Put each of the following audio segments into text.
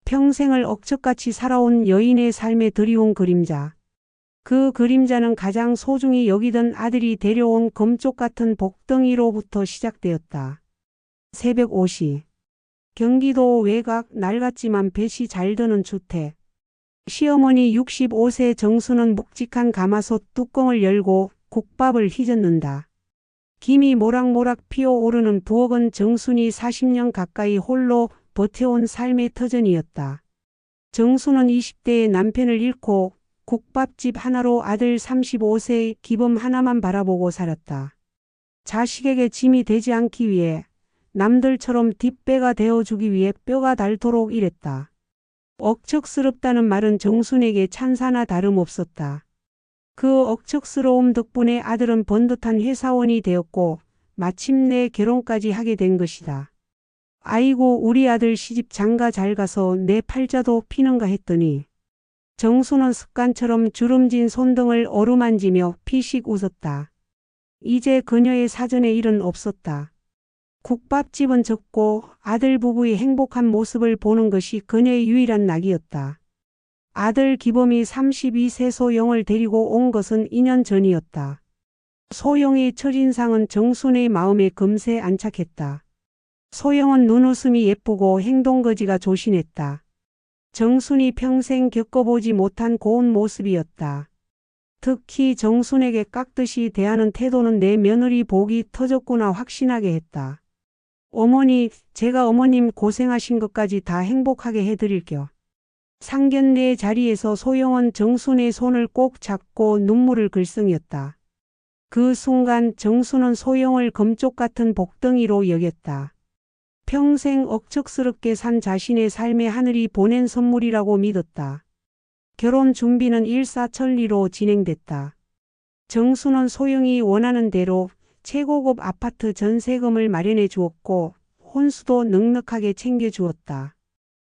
평생을 억척같이 살아온 여인의 삶에 드리운 그림자. 그 그림자는 가장 소중히 여기던 아들이 데려온 금쪽 같은 복덩이로부터 시작되었다. 새벽 5시. 경기도 외곽 낡았지만 볕이 잘 드는 주택. 시어머니 65세 정수는 묵직한 가마솥 뚜껑을 열고 국밥을 휘젓는다. 김이 모락모락 피어오르는 부엌은 정순이 40년 가까이 홀로 버텨온 삶의 터전이었다. 정수는 20대에 남편을 잃고 국밥집 하나로 아들 35세의 기범 하나만 바라보고 살았다. 자식에게 짐이 되지 않기 위해, 남들처럼 뒷배가 되어주기 위해 뼈가 닳도록 일했다. 억척스럽다는 말은 정순에게 찬사나 다름없었다. 그 억척스러움 덕분에 아들은 번듯한 회사원이 되었고 마침내 결혼까지 하게 된 것이다. 아이고 우리 아들 시집 장가 잘 가서 내 팔자도 피는가 했더니 정수는 습관처럼 주름진 손등을 어루만지며 피식 웃었다. 이제 그녀의 사전에 일은 없었다. 국밥집은 적고 아들 부부의 행복한 모습을 보는 것이 그녀의 유일한 낙이었다. 아들 기범이 32세 소영을 데리고 온 것은 2년 전이었다. 소영의 첫인상은 정순의 마음에 금세 안착했다. 소영은 눈웃음이 예쁘고 행동거지가 조신했다. 정순이 평생 겪어보지 못한 고운 모습이었다. 특히 정순에게 깍듯이 대하는 태도는 내 며느리 복이 터졌구나 확신하게 했다. 어머니, 제가 어머님 고생하신 것까지 다 행복하게 해드릴게요. 상견례 자리에서 소영은 정순의 손을 꼭 잡고 눈물을 글썽였다. 그 순간 정순은 소영을 금쪽 같은 복덩이로 여겼다. 평생 억척스럽게 산 자신의 삶에 하늘이 보낸 선물이라고 믿었다. 결혼 준비는 일사천리로 진행됐다. 정수는 소영이 원하는 대로 최고급 아파트 전세금을 마련해 주었고 혼수도 넉넉하게 챙겨주었다.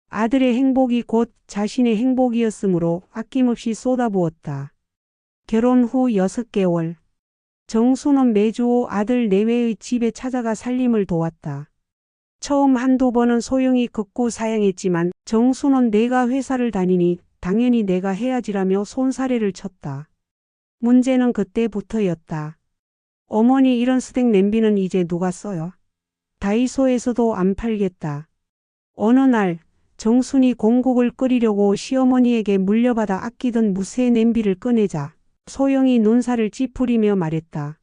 아들의 행복이 곧 자신의 행복이었으므로 아낌없이 쏟아부었다. 결혼 후 6개월. 정수는 매주 아들 내외의 집에 찾아가 살림을 도왔다. 처음 한두 번은 소영이 극구 사양했지만 정수는 내가 회사를 다니니 당연히 내가 해야지라며 손사래를 쳤다. 문제는 그때부터였다. 어머니 이런 스낵 냄비는 이제 누가 써요? 다이소에서도 안 팔겠다. 어느 날 정순이 공국을 끓이려고 시어머니에게 물려받아 아끼던 무쇠 냄비를 꺼내자 소영이 눈살을 찌푸리며 말했다.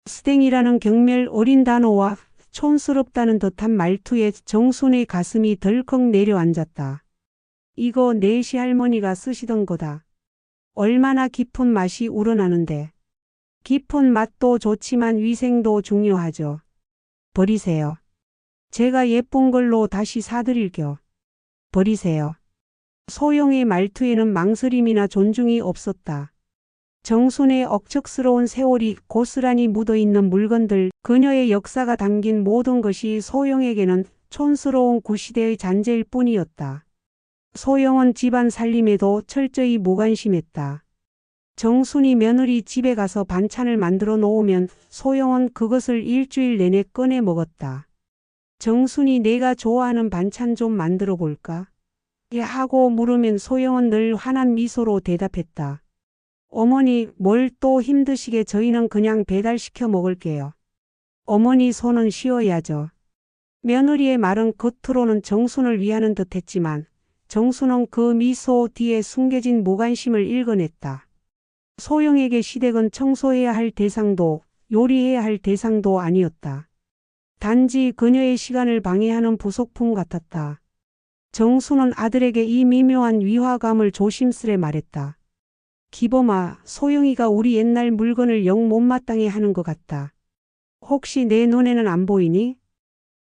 스낵이라는 경멸 어린 단어와 촌스럽다는 듯한 말투에 정순의 가슴이 덜컥 내려앉았다. 이거 내 시할머니가 쓰시던 거다. 얼마나 깊은 맛이 우러나는데. 깊은 맛도 좋지만 위생도 중요하죠. 버리세요. 제가 예쁜 걸로 다시 사드릴게요. 버리세요. 소영의 말투에는 망설임이나 존중이 없었다. 정순의 억척스러운 세월이 고스란히 묻어있는 물건들, 그녀의 역사가 담긴 모든 것이 소영에게는 촌스러운 구시대의 잔재일 뿐이었다. 소영은 집안 살림에도 철저히 무관심했다. 정순이 며느리 집에 가서 반찬을 만들어 놓으면 소영은 그것을 일주일 내내 꺼내 먹었다. 정순이 내가 좋아하는 반찬 좀 만들어 볼까? 하고 물으면 소영은 늘 환한 미소로 대답했다. 어머니, 뭘 또 힘드시게 저희는 그냥 배달시켜 먹을게요. 어머니 손은 쉬어야죠. 며느리의 말은 겉으로는 정순을 위하는 듯 했지만 정순은 그 미소 뒤에 숨겨진 무관심을 읽어냈다. 소영에게 시댁은 청소해야 할 대상도 요리해야 할 대상도 아니었다. 단지 그녀의 시간을 방해하는 부속품 같았다. 정순은 아들에게 이 미묘한 위화감을 조심스레 말했다. 기범아, 소영이가 우리 옛날 물건을 영 못마땅해 하는 것 같다. 혹시 내 눈에는 안 보이니?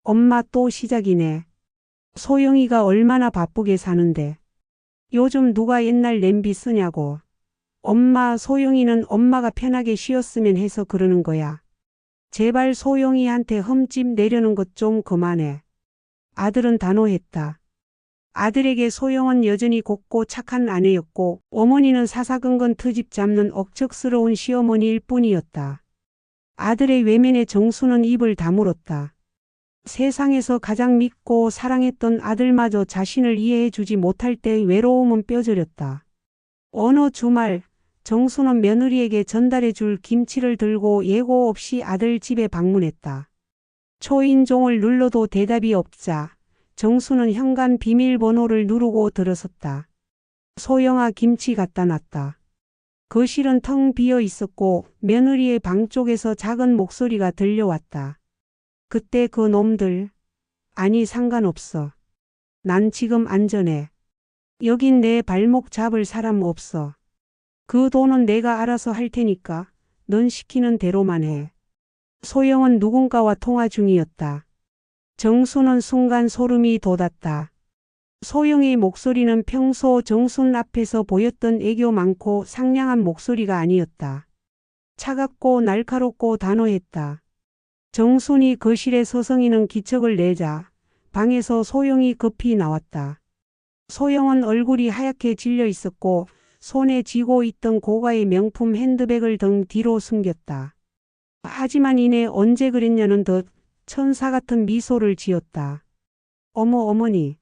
엄마 또 시작이네. 소영이가 얼마나 바쁘게 사는데. 요즘 누가 옛날 냄비 쓰냐고. 엄마, 소영이는 엄마가 편하게 쉬었으면 해서 그러는 거야. 제발 소영이한테 흠집 내려는 것 좀 그만해. 아들은 단호했다. 아들에게 소영은 여전히 곱고 착한 아내였고 어머니는 사사건건 트집 잡는 억척스러운 시어머니일 뿐이었다. 아들의 외면에 정수는 입을 다물었다. 세상에서 가장 믿고 사랑했던 아들마저 자신을 이해해주지 못할 때 외로움은 뼈저렸다. 어느 주말 정수는 며느리에게 전달해줄 김치를 들고 예고 없이 아들 집에 방문했다. 초인종을 눌러도 대답이 없자 정수는 현관 비밀번호를 누르고 들어섰다. 소영아, 김치 갖다 놨다. 거실은 텅 비어 있었고 며느리의 방 쪽에서 작은 목소리가 들려왔다. 그때 그 놈들. 아니, 상관없어. 난 지금 안전해. 여긴 내 발목 잡을 사람 없어. 그 돈은 내가 알아서 할 테니까 넌 시키는 대로만 해. 소영은 누군가와 통화 중이었다. 정수는 순간 소름이 돋았다. 소영의 목소리는 평소 정순 앞에서 보였던 애교 많고 상냥한 목소리가 아니었다. 차갑고 날카롭고 단호했다. 정순이 거실에 서성이는 기척을 내자 방에서 소영이 급히 나왔다. 소영은 얼굴이 하얗게 질려 있었고 손에 쥐고 있던 고가의 명품 핸드백을 등 뒤로 숨겼다. 하지만 이내 언제 그랬냐는 듯 천사 같은 미소를 지었다. 어머, 어머니.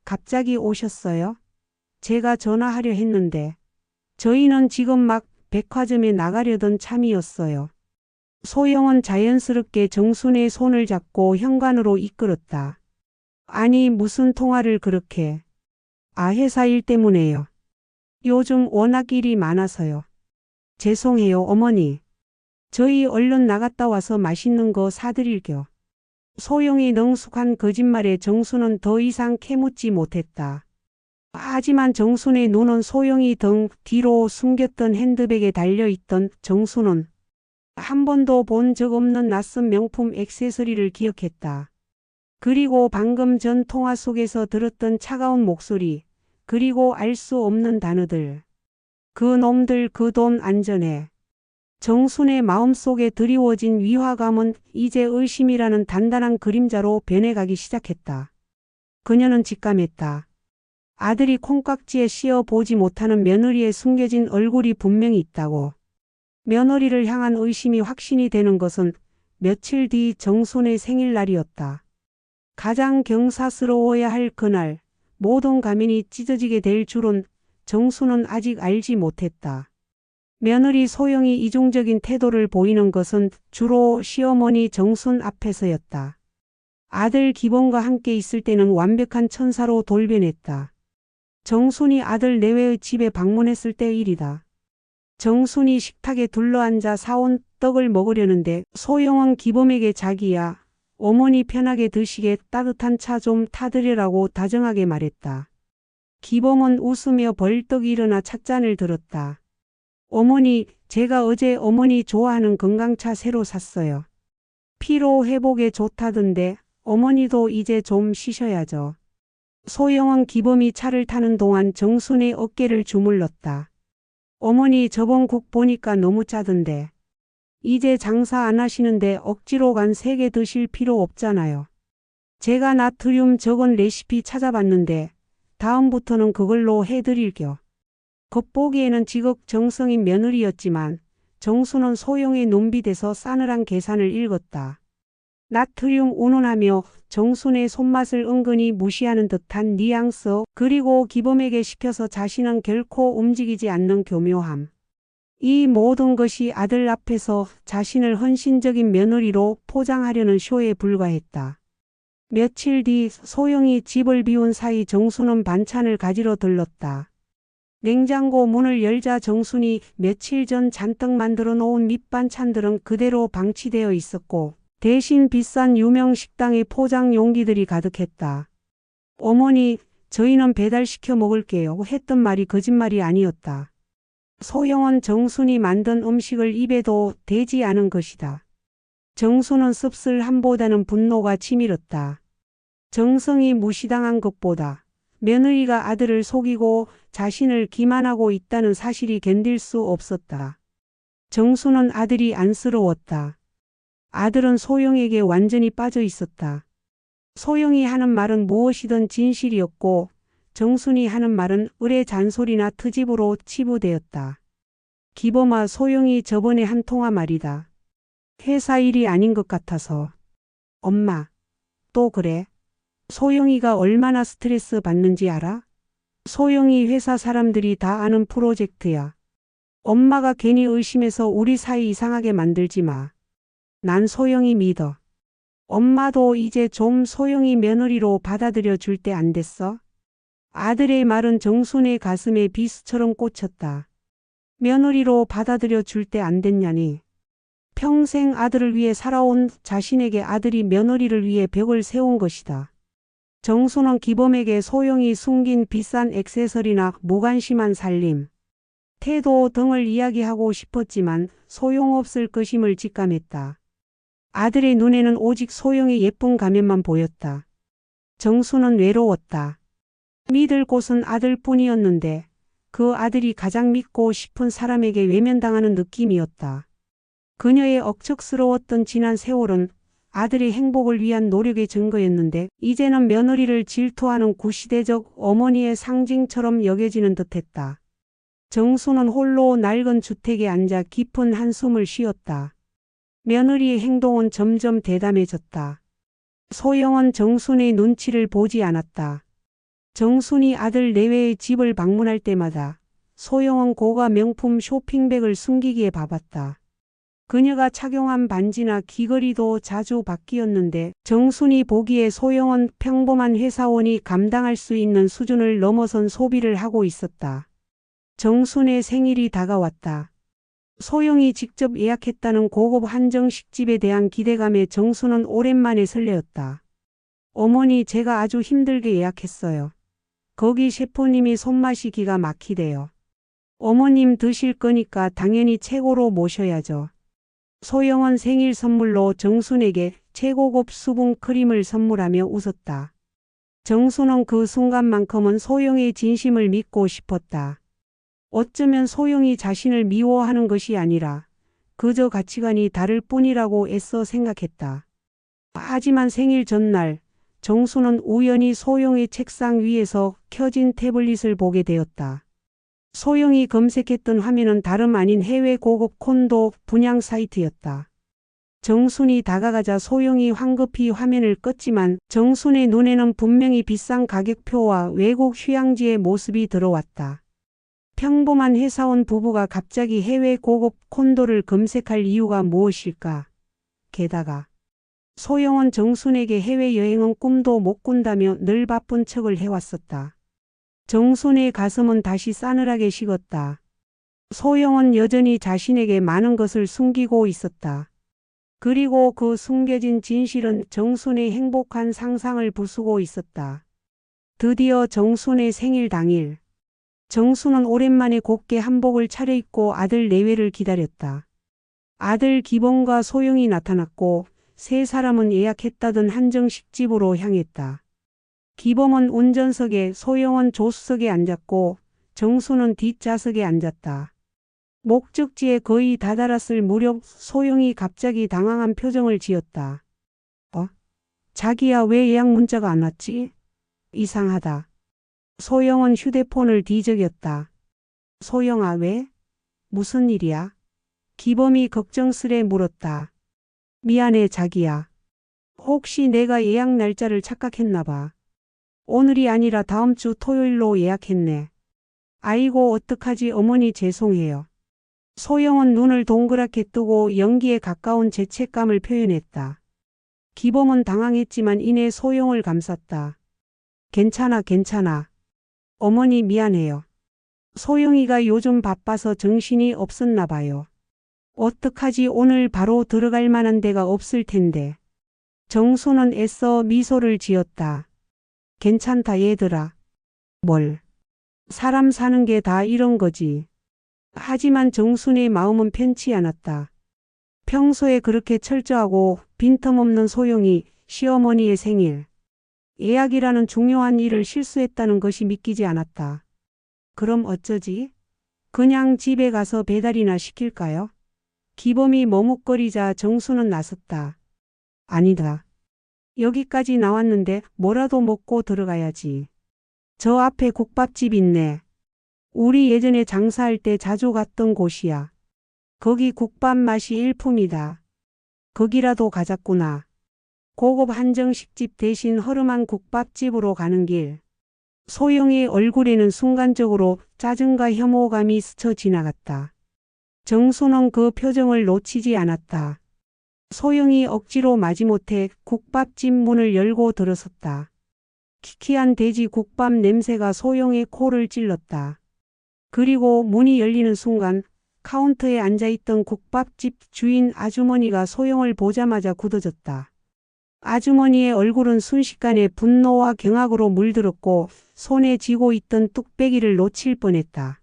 갑자기 오셨어요? 제가 전화하려 했는데. 저희는 지금 막 백화점에 나가려던 참이었어요. 소영은 자연스럽게 정순의 손을 잡고 현관으로 이끌었다. 아니, 무슨 통화를 그렇게. 아, 회사 일 때문에요. 요즘 워낙 일이 많아서요. 죄송해요, 어머니. 저희 얼른 나갔다 와서 맛있는 거 사드릴게요. 소영의 능숙한 거짓말에 정순은 더 이상 캐묻지 못했다. 하지만 정순의 눈은 소영이 등 뒤로 숨겼던 핸드백에 달려있던 정순은 한 번도 본 적 없는 낯선 명품 액세서리를 기억했다. 그리고 방금 전 통화 속에서 들었던 차가운 목소리, 그리고 알 수 없는 단어들. 그 놈들, 그 돈 안전해. 정순의 마음속에 드리워진 위화감은 이제 의심이라는 단단한 그림자로 변해가기 시작했다. 그녀는 직감했다. 아들이 콩깍지에 씌어 보지 못하는 며느리의 숨겨진 얼굴이 분명히 있다고. 며느리를 향한 의심이 확신이 되는 것은 며칠 뒤 정순의 생일날이었다. 가장 경사스러워야 할 그날, 모든 가면이 찢어지게 될 줄은 정순은 아직 알지 못했다. 며느리 소영이 이중적인 태도를 보이는 것은 주로 시어머니 정순 앞에서였다. 아들 기범과 함께 있을 때는 완벽한 천사로 돌변했다. 정순이 아들 내외의 집에 방문했을 때 일이다. 정순이 식탁에 둘러앉아 사온 떡을 먹으려는데 소영은 기범에게 자기야, 어머니 편하게 드시게 따뜻한 차 좀 타드리라고 다정하게 말했다. 기범은 웃으며 벌떡 일어나 찻잔을 들었다. 어머니, 제가 어제 어머니 좋아하는 건강차 새로 샀어요. 피로 회복에 좋다던데 어머니도 이제 좀 쉬셔야죠. 소영은 기범이 차를 타는 동안 정순의 어깨를 주물렀다. 어머니, 저번 국 보니까 너무 짜던데. 이제 장사 안 하시는데 억지로 간 3개 드실 필요 없잖아요. 제가 나트륨 적은 레시피 찾아봤는데 다음부터는 그걸로 해드릴게요. 겉보기에는 지극정성인 며느리였지만 정수는 소영의 눈빛에서 싸늘한 계산을 읽었다. 나트륨 운운하며 정순의 손맛을 은근히 무시하는 듯한 뉘앙스, 그리고 기범에게 시켜서 자신은 결코 움직이지 않는 교묘함. 이 모든 것이 아들 앞에서 자신을 헌신적인 며느리로 포장하려는 쇼에 불과했다. 며칠 뒤 소영이 집을 비운 사이 정순은 반찬을 가지러 들렀다. 냉장고 문을 열자 정순이 며칠 전 잔뜩 만들어 놓은 밑반찬들은 그대로 방치되어 있었고 대신 비싼 유명 식당의 포장 용기들이 가득했다. 어머니, 저희는 배달시켜 먹을게요 했던 말이 거짓말이 아니었다. 소영은 정순이 만든 음식을 입에도 대지 않은 것이다. 정순은 씁쓸함보다는 분노가 치밀었다. 정성이 무시당한 것보다 며느리가 아들을 속이고 자신을 기만하고 있다는 사실이 견딜 수 없었다. 정수는 아들이 안쓰러웠다. 아들은 소영에게 완전히 빠져 있었다. 소영이 하는 말은 무엇이든 진실이었고 정순이 하는 말은 을의 잔소리나 트집으로 치부되었다. 기범아, 소영이 저번에 한 통화 말이다. 회사 일이 아닌 것 같아서. 엄마, 또 그래? 소영이가 얼마나 스트레스 받는지 알아? 소영이 회사 사람들이 다 아는 프로젝트야. 엄마가 괜히 의심해서 우리 사이 이상하게 만들지 마. 난 소영이 믿어. 엄마도 이제 좀 소영이 며느리로 받아들여 줄 때 안 됐어? 아들의 말은 정순의 가슴에 비수처럼 꽂혔다. 며느리로 받아들여 줄 때 안 됐냐니. 평생 아들을 위해 살아온 자신에게 아들이 며느리를 위해 벽을 세운 것이다. 정순은 기범에게 소영이 숨긴 비싼 액세서리나 무관심한 살림, 태도 등을 이야기하고 싶었지만 소용없을 것임을 직감했다. 아들의 눈에는 오직 소영의 예쁜 가면만 보였다. 정순은 외로웠다. 믿을 곳은 아들뿐이었는데 그 아들이 가장 믿고 싶은 사람에게 외면당하는 느낌이었다. 그녀의 억척스러웠던 지난 세월은 아들의 행복을 위한 노력의 증거였는데 이제는 며느리를 질투하는 구시대적 어머니의 상징처럼 여겨지는 듯했다. 정수는 홀로 낡은 주택에 앉아 깊은 한숨을 쉬었다. 며느리의 행동은 점점 대담해졌다. 소영은 정순의 눈치를 보지 않았다. 정순이 아들 내외의 집을 방문할 때마다 소영은 고가 명품 쇼핑백을 숨기기에 바빴다. 그녀가 착용한 반지나 귀걸이도 자주 바뀌었는데 정순이 보기에 소영은 평범한 회사원이 감당할 수 있는 수준을 넘어선 소비를 하고 있었다. 정순의 생일이 다가왔다. 소영이 직접 예약했다는 고급 한정식집에 대한 기대감에 정순은 오랜만에 설레었다. 어머니, 제가 아주 힘들게 예약했어요. 거기 셰프님이 손맛이 기가 막히대요. 어머님 드실 거니까 당연히 최고로 모셔야죠. 소영은 생일 선물로 정순에게 최고급 수분 크림을 선물하며 웃었다. 정순은 그 순간만큼은 소영의 진심을 믿고 싶었다. 어쩌면 소영이 자신을 미워하는 것이 아니라 그저 가치관이 다를 뿐이라고 애써 생각했다. 하지만 생일 전날 정순은 우연히 소영의 책상 위에서 켜진 태블릿을 보게 되었다. 소영이 검색했던 화면은 다름 아닌 해외 고급 콘도 분양 사이트였다. 정순이 다가가자 소영이 황급히 화면을 껐지만 정순의 눈에는 분명히 비싼 가격표와 외국 휴양지의 모습이 들어왔다. 평범한 회사원 부부가 갑자기 해외 고급 콘도를 검색할 이유가 무엇일까? 게다가 소영은 정순에게 해외여행은 꿈도 못 꾼다며 늘 바쁜 척을 해왔었다. 정순의 가슴은 다시 싸늘하게 식었다. 소영은 여전히 자신에게 많은 것을 숨기고 있었다. 그리고 그 숨겨진 진실은 정순의 행복한 상상을 부수고 있었다. 드디어 정순의 생일 당일. 정순은 오랜만에 곱게 한복을 차려입고 아들 내외를 기다렸다. 아들 기범과 소영이 나타났고 세 사람은 예약했다던 한정식집으로 향했다. 기범은 운전석에, 소영은 조수석에 앉았고 정순은 뒷좌석에 앉았다. 목적지에 거의 다다랐을 무렵 소영이 갑자기 당황한 표정을 지었다. 자기야, 왜 예약 문자가 안 왔지? 이상하다. 소영은 휴대폰을 뒤적였다. 소영아, 왜? 무슨 일이야? 기범이 걱정스레 물었다. 미안해, 자기야. 혹시 내가 예약 날짜를 착각했나 봐. 오늘이 아니라 다음 주 토요일로 예약했네. 아이고, 어떡하지, 어머니, 죄송해요. 소영은 눈을 동그랗게 뜨고 연기에 가까운 죄책감을 표현했다. 기범은 당황했지만 이내 소영을 감쌌다. 괜찮아, 괜찮아. 어머니, 미안해요. 소영이가 요즘 바빠서 정신이 없었나 봐요. 어떡하지, 오늘 바로 들어갈 만한 데가 없을 텐데. 정순은 애써 미소를 지었다. 괜찮다, 얘들아. 뭘. 사람 사는 게 다 이런 거지. 하지만 정순의 마음은 편치 않았다. 평소에 그렇게 철저하고 빈틈없는 소영이 시어머니의 생일, 예약이라는 중요한 일을 실수했다는 것이 믿기지 않았다. 그럼 어쩌지? 그냥 집에 가서 배달이나 시킬까요? 기범이 머뭇거리자 정순은 나섰다. 아니다. 여기까지 나왔는데 뭐라도 먹고 들어가야지. 저 앞에 국밥집 있네. 우리 예전에 장사할 때 자주 갔던 곳이야. 거기 국밥 맛이 일품이다. 거기라도 가자꾸나. 고급 한정식집 대신 허름한 국밥집으로 가는 길. 소영의 얼굴에는 순간적으로 짜증과 혐오감이 스쳐 지나갔다. 정수는 그 표정을 놓치지 않았다. 소영이 억지로 마지못해 국밥집 문을 열고 들어섰다. 키키한 돼지 국밥 냄새가 소영의 코를 찔렀다. 그리고 문이 열리는 순간 카운터에 앉아있던 국밥집 주인 아주머니가 소영을 보자마자 굳어졌다. 아주머니의 얼굴은 순식간에 분노와 경악으로 물들었고 손에 쥐고 있던 뚝배기를 놓칠 뻔했다.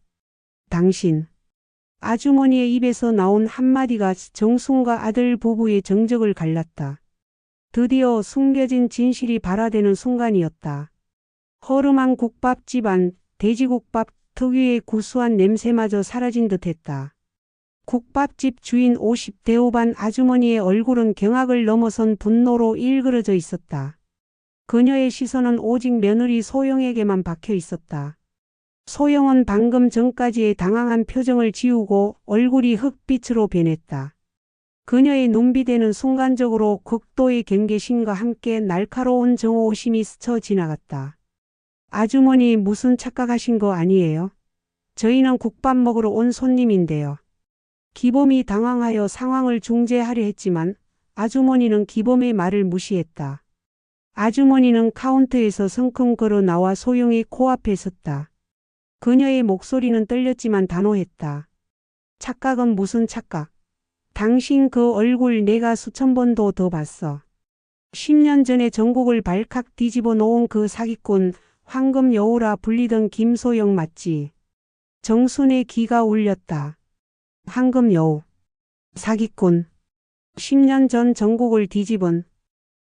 당신. 아주머니의 입에서 나온 한마디가 정순과 아들 부부의 정적을 갈랐다. 드디어 숨겨진 진실이 발화되는 순간이었다. 허름한 국밥집 안 돼지국밥 특유의 구수한 냄새마저 사라진 듯했다. 국밥집 주인 50대 후반 아주머니의 얼굴은 경악을 넘어선 분노로 일그러져 있었다. 그녀의 시선은 오직 며느리 소영에게만 박혀 있었다. 소영은 방금 전까지의 당황한 표정을 지우고 얼굴이 흑빛으로 변했다. 그녀의 눈빛에는 순간적으로 극도의 경계심과 함께 날카로운 정오심이 스쳐 지나갔다. 아주머니 무슨 착각하신 거 아니에요? 저희는 국밥 먹으러 온 손님인데요. 기범이 당황하여 상황을 중재하려 했지만 아주머니는 기범의 말을 무시했다. 아주머니는 카운터에서 성큼 걸어 나와 소영의 코앞에 섰다. 그녀의 목소리는 떨렸지만 단호했다. 착각은 무슨 착각? 당신 그 얼굴 내가 수천 번도 더 봤어. 10년 전에 전국을 발칵 뒤집어 놓은 그 사기꾼 황금 여우라 불리던 김소영 맞지? 정순의 귀가 울렸다. 황금 여우. 사기꾼. 10년 전 전국을 뒤집은.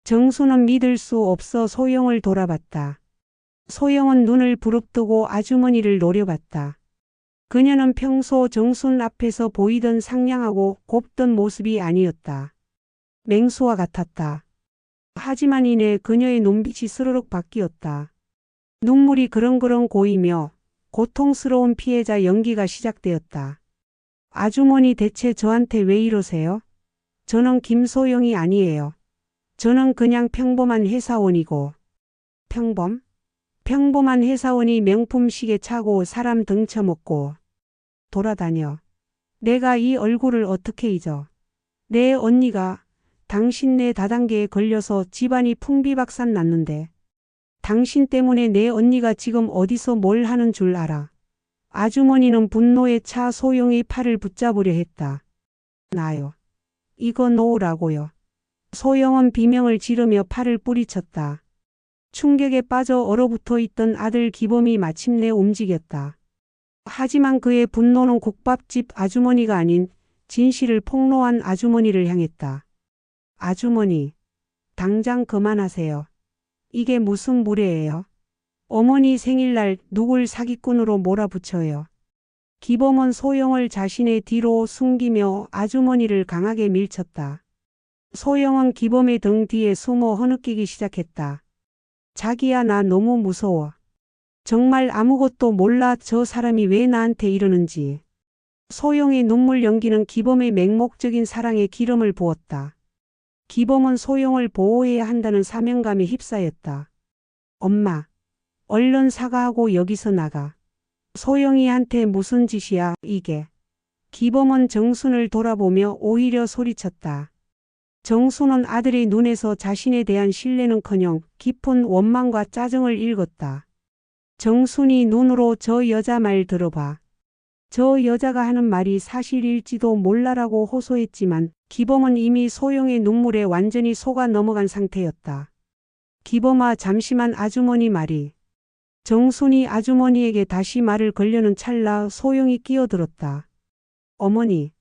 정순은 믿을 수 없어 소영을 돌아봤다. 소영은 눈을 부릅뜨고 아주머니를 노려봤다. 그녀는 평소 정순 앞에서 보이던 상냥하고 곱던 모습이 아니었다. 맹수와 같았다. 하지만 이내 그녀의 눈빛이 스르륵 바뀌었다. 눈물이 그렁그렁 고이며 고통스러운 피해자 연기가 시작되었다. 아주머니 대체 저한테 왜 이러세요? 저는 김소영이 아니에요. 저는 그냥 평범한 회사원이고. 평범? 평범한 회사원이 명품 시계 차고 사람 등쳐먹고 돌아다녀. 내가 이 얼굴을 어떻게 잊어. 내 언니가 당신네 다단계에 걸려서 집안이 풍비박산 났는데 당신 때문에 내 언니가 지금 어디서 뭘 하는 줄 알아. 아주머니는 분노에 차 소영의 팔을 붙잡으려 했다. 나요. 이거 놓으라고요. 소영은 비명을 지르며 팔을 뿌리쳤다. 충격에 빠져 얼어붙어 있던 아들 기범이 마침내 움직였다. 하지만 그의 분노는 국밥집 아주머니가 아닌 진실을 폭로한 아주머니를 향했다. 아주머니, 당장 그만하세요. 이게 무슨 무례예요? 어머니 생일날 누굴 사기꾼으로 몰아붙여요. 기범은 소영을 자신의 뒤로 숨기며 아주머니를 강하게 밀쳤다. 소영은 기범의 등 뒤에 숨어 흐느끼기 시작했다. 자기야, 나 너무 무서워. 정말 아무것도 몰라. 저 사람이 왜 나한테 이러는지. 소영의 눈물 연기는 기범의 맹목적인 사랑에 기름을 부었다. 기범은 소영을 보호해야 한다는 사명감에 휩싸였다. 엄마, 얼른 사과하고 여기서 나가. 소영이한테 무슨 짓이야, 이게. 기범은 정순을 돌아보며 오히려 소리쳤다. 정순은 아들의 눈에서 자신에 대한 신뢰는커녕 깊은 원망과 짜증을 읽었다. 정순이 눈으로 저 여자 말 들어봐. 저 여자가 하는 말이 사실일지도 몰라라고 호소했지만 기범은 이미 소영의 눈물에 완전히 속아 넘어간 상태였다. 기범아, 잠시만. 아주머니 말이. 정순이 아주머니에게 다시 말을 걸려는 찰나 소영이 끼어들었다. 어머니,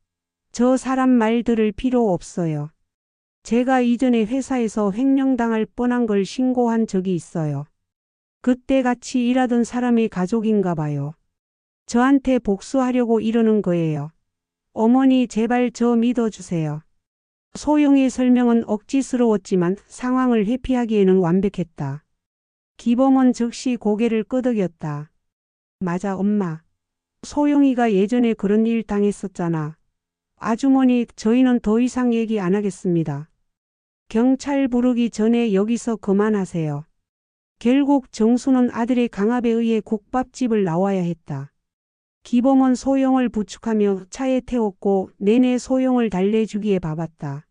저 사람 말 들을 필요 없어요. 제가 이전에 회사에서 횡령당할 뻔한 걸 신고한 적이 있어요. 그때 같이 일하던 사람의 가족인가 봐요. 저한테 복수하려고 이러는 거예요. 어머니, 제발 저 믿어주세요. 소영의 설명은 억지스러웠지만 상황을 회피하기에는 완벽했다. 기범은 즉시 고개를 끄덕였다. 맞아, 엄마. 소영이가 예전에 그런 일 당했었잖아. 아주머니, 저희는 더 이상 얘기 안 하겠습니다. 경찰 부르기 전에 여기서 그만하세요. 결국 정수는 아들의 강압에 의해 국밥집을 나와야 했다. 기범은 소영을 부축하며 차에 태웠고 내내 소영을 달래주기에 바빴다.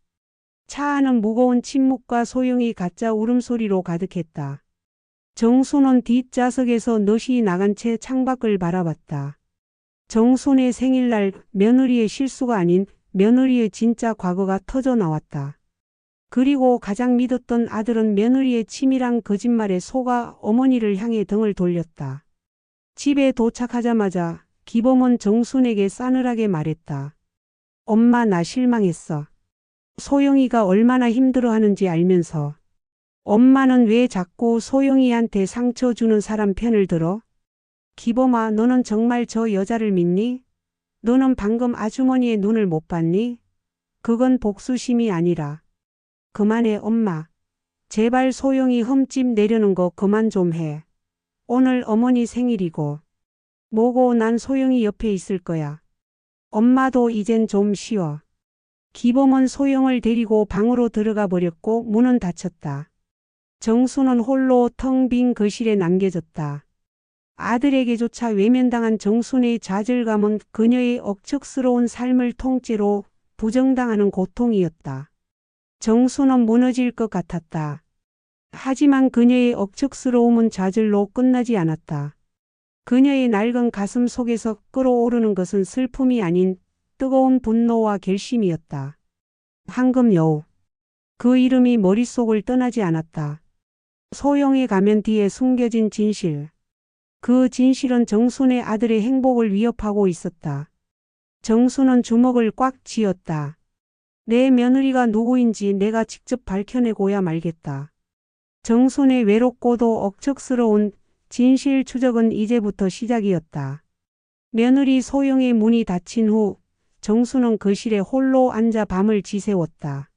차 안은 무거운 침묵과 소영이 가짜 울음소리로 가득했다. 정수는 뒷좌석에서 넛이 나간 채 창밖을 바라봤다. 정순의 생일날 며느리의 실수가 아닌 며느리의 진짜 과거가 터져 나왔다. 그리고 가장 믿었던 아들은 며느리의 치밀한 거짓말에 속아 어머니를 향해 등을 돌렸다. 집에 도착하자마자 기범은 정순에게 싸늘하게 말했다. 엄마, 나 실망했어. 소영이가 얼마나 힘들어하는지 알면서 엄마는 왜 자꾸 소영이한테 상처 주는 사람 편을 들어? 기범아, 너는 정말 저 여자를 믿니? 너는 방금 아주머니의 눈을 못 봤니? 그건 복수심이 아니라. 그만해, 엄마. 제발 소영이 흠집 내려는 거 그만 좀 해. 오늘 어머니 생일이고. 뭐고 난 소영이 옆에 있을 거야. 엄마도 이젠 좀 쉬어. 기범은 소영을 데리고 방으로 들어가 버렸고 문은 닫혔다. 정수는 홀로 텅 빈 거실에 남겨졌다. 아들에게조차 외면당한 정순의 좌절감은 그녀의 억척스러운 삶을 통째로 부정당하는 고통이었다. 정수는 무너질 것 같았다. 하지만 그녀의 억척스러움은 좌절로 끝나지 않았다. 그녀의 낡은 가슴 속에서 끓어오르는 것은 슬픔이 아닌 뜨거운 분노와 결심이었다. 황금 여우. 그 이름이 머릿속을 떠나지 않았다. 소영의 가면 뒤에 숨겨진 진실. 그 진실은 정순의 아들의 행복을 위협하고 있었다. 정순은 주먹을 꽉 쥐었다. 내 며느리가 누구인지 내가 직접 밝혀내고야 말겠다. 정순의 외롭고도 억척스러운 진실 추적은 이제부터 시작이었다. 며느리 소영의 문이 닫힌 후 정순은 거실에 홀로 앉아 밤을 지새웠다.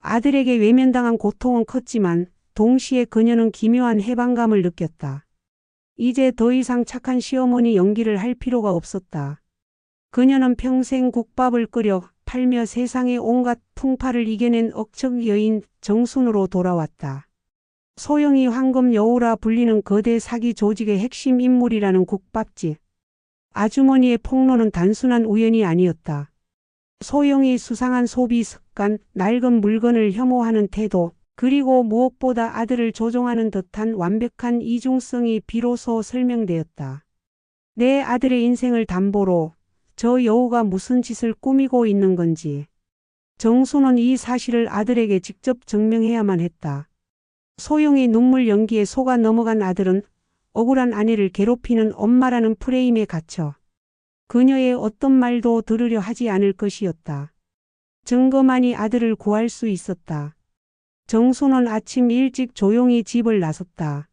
아들에게 외면당한 고통은 컸지만 동시에 그녀는 기묘한 해방감을 느꼈다. 이제 더 이상 착한 시어머니 연기를 할 필요가 없었다. 그녀는 평생 국밥을 끓여 팔며 세상의 온갖 풍파를 이겨낸 억척 여인 정순으로 돌아왔다. 소영이 황금 여우라 불리는 거대 사기 조직의 핵심 인물이라는 국밥집. 아주머니의 폭로는 단순한 우연이 아니었다. 소영이 수상한 소비 습관, 낡은 물건을 혐오하는 태도, 그리고 무엇보다 아들을 조종하는 듯한 완벽한 이중성이 비로소 설명되었다. 내 아들의 인생을 담보로 저 여우가 무슨 짓을 꾸미고 있는 건지. 정수는 이 사실을 아들에게 직접 증명해야만 했다. 소영의 눈물 연기에 속아 넘어간 아들은 억울한 아내를 괴롭히는 엄마라는 프레임에 갇혀 그녀의 어떤 말도 들으려 하지 않을 것이었다. 증거만이 아들을 구할 수 있었다. 정수는 아침 일찍 조용히 집을 나섰다.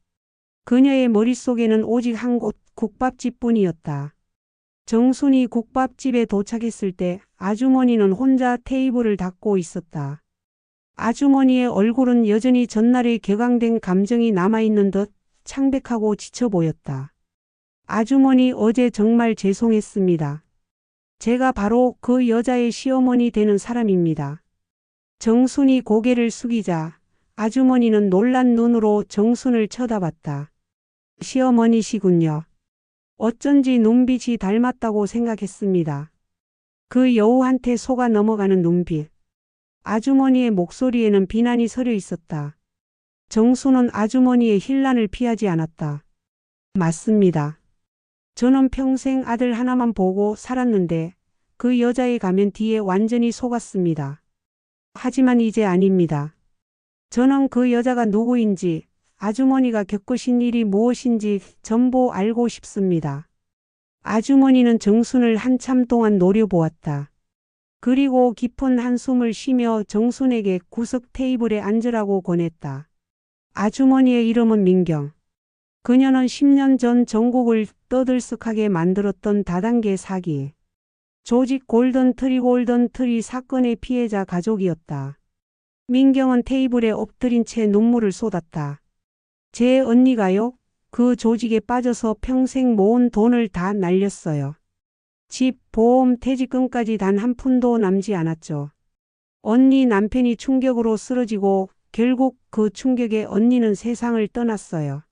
그녀의 머릿속에는 오직 한 곳 국밥집뿐이었다. 정순이 국밥집에 도착했을 때 아주머니는 혼자 테이블을 닦고 있었다. 아주머니의 얼굴은 여전히 전날의 격앙된 감정이 남아있는 듯 창백하고 지쳐 보였다. 아주머니, 어제 정말 죄송했습니다. 제가 바로 그 여자의 시어머니 되는 사람입니다. 정순이 고개를 숙이자 아주머니는 놀란 눈으로 정순을 쳐다봤다. 시어머니시군요. 어쩐지 눈빛이 닮았다고 생각했습니다. 그 여우한테 속아 넘어가는 눈빛. 아주머니의 목소리에는 비난이 서려 있었다. 정순은 아주머니의 힐난을 피하지 않았다. 맞습니다. 저는 평생 아들 하나만 보고 살았는데 그 여자의 가면 뒤에 완전히 속았습니다. 하지만 이제 아닙니다. 저는 그 여자가 누구인지, 아주머니가 겪으신 일이 무엇인지 전부 알고 싶습니다. 아주머니는 정순을 한참 동안 노려보았다. 그리고 깊은 한숨을 쉬며 정순에게 구석 테이블에 앉으라고 권했다. 아주머니의 이름은 민경. 그녀는 10년 전 전국을 떠들썩하게 만들었던 다단계 사기 조직 골든 트리 사건의 피해자 가족이었다. 민경은 테이블에 엎드린 채 눈물을 쏟았다. 제 언니가요? 그 조직에 빠져서 평생 모은 돈을 다 날렸어요. 집, 보험, 퇴직금까지 단 한 푼도 남지 않았죠. 언니 남편이 충격으로 쓰러지고 결국 그 충격에 언니는 세상을 떠났어요.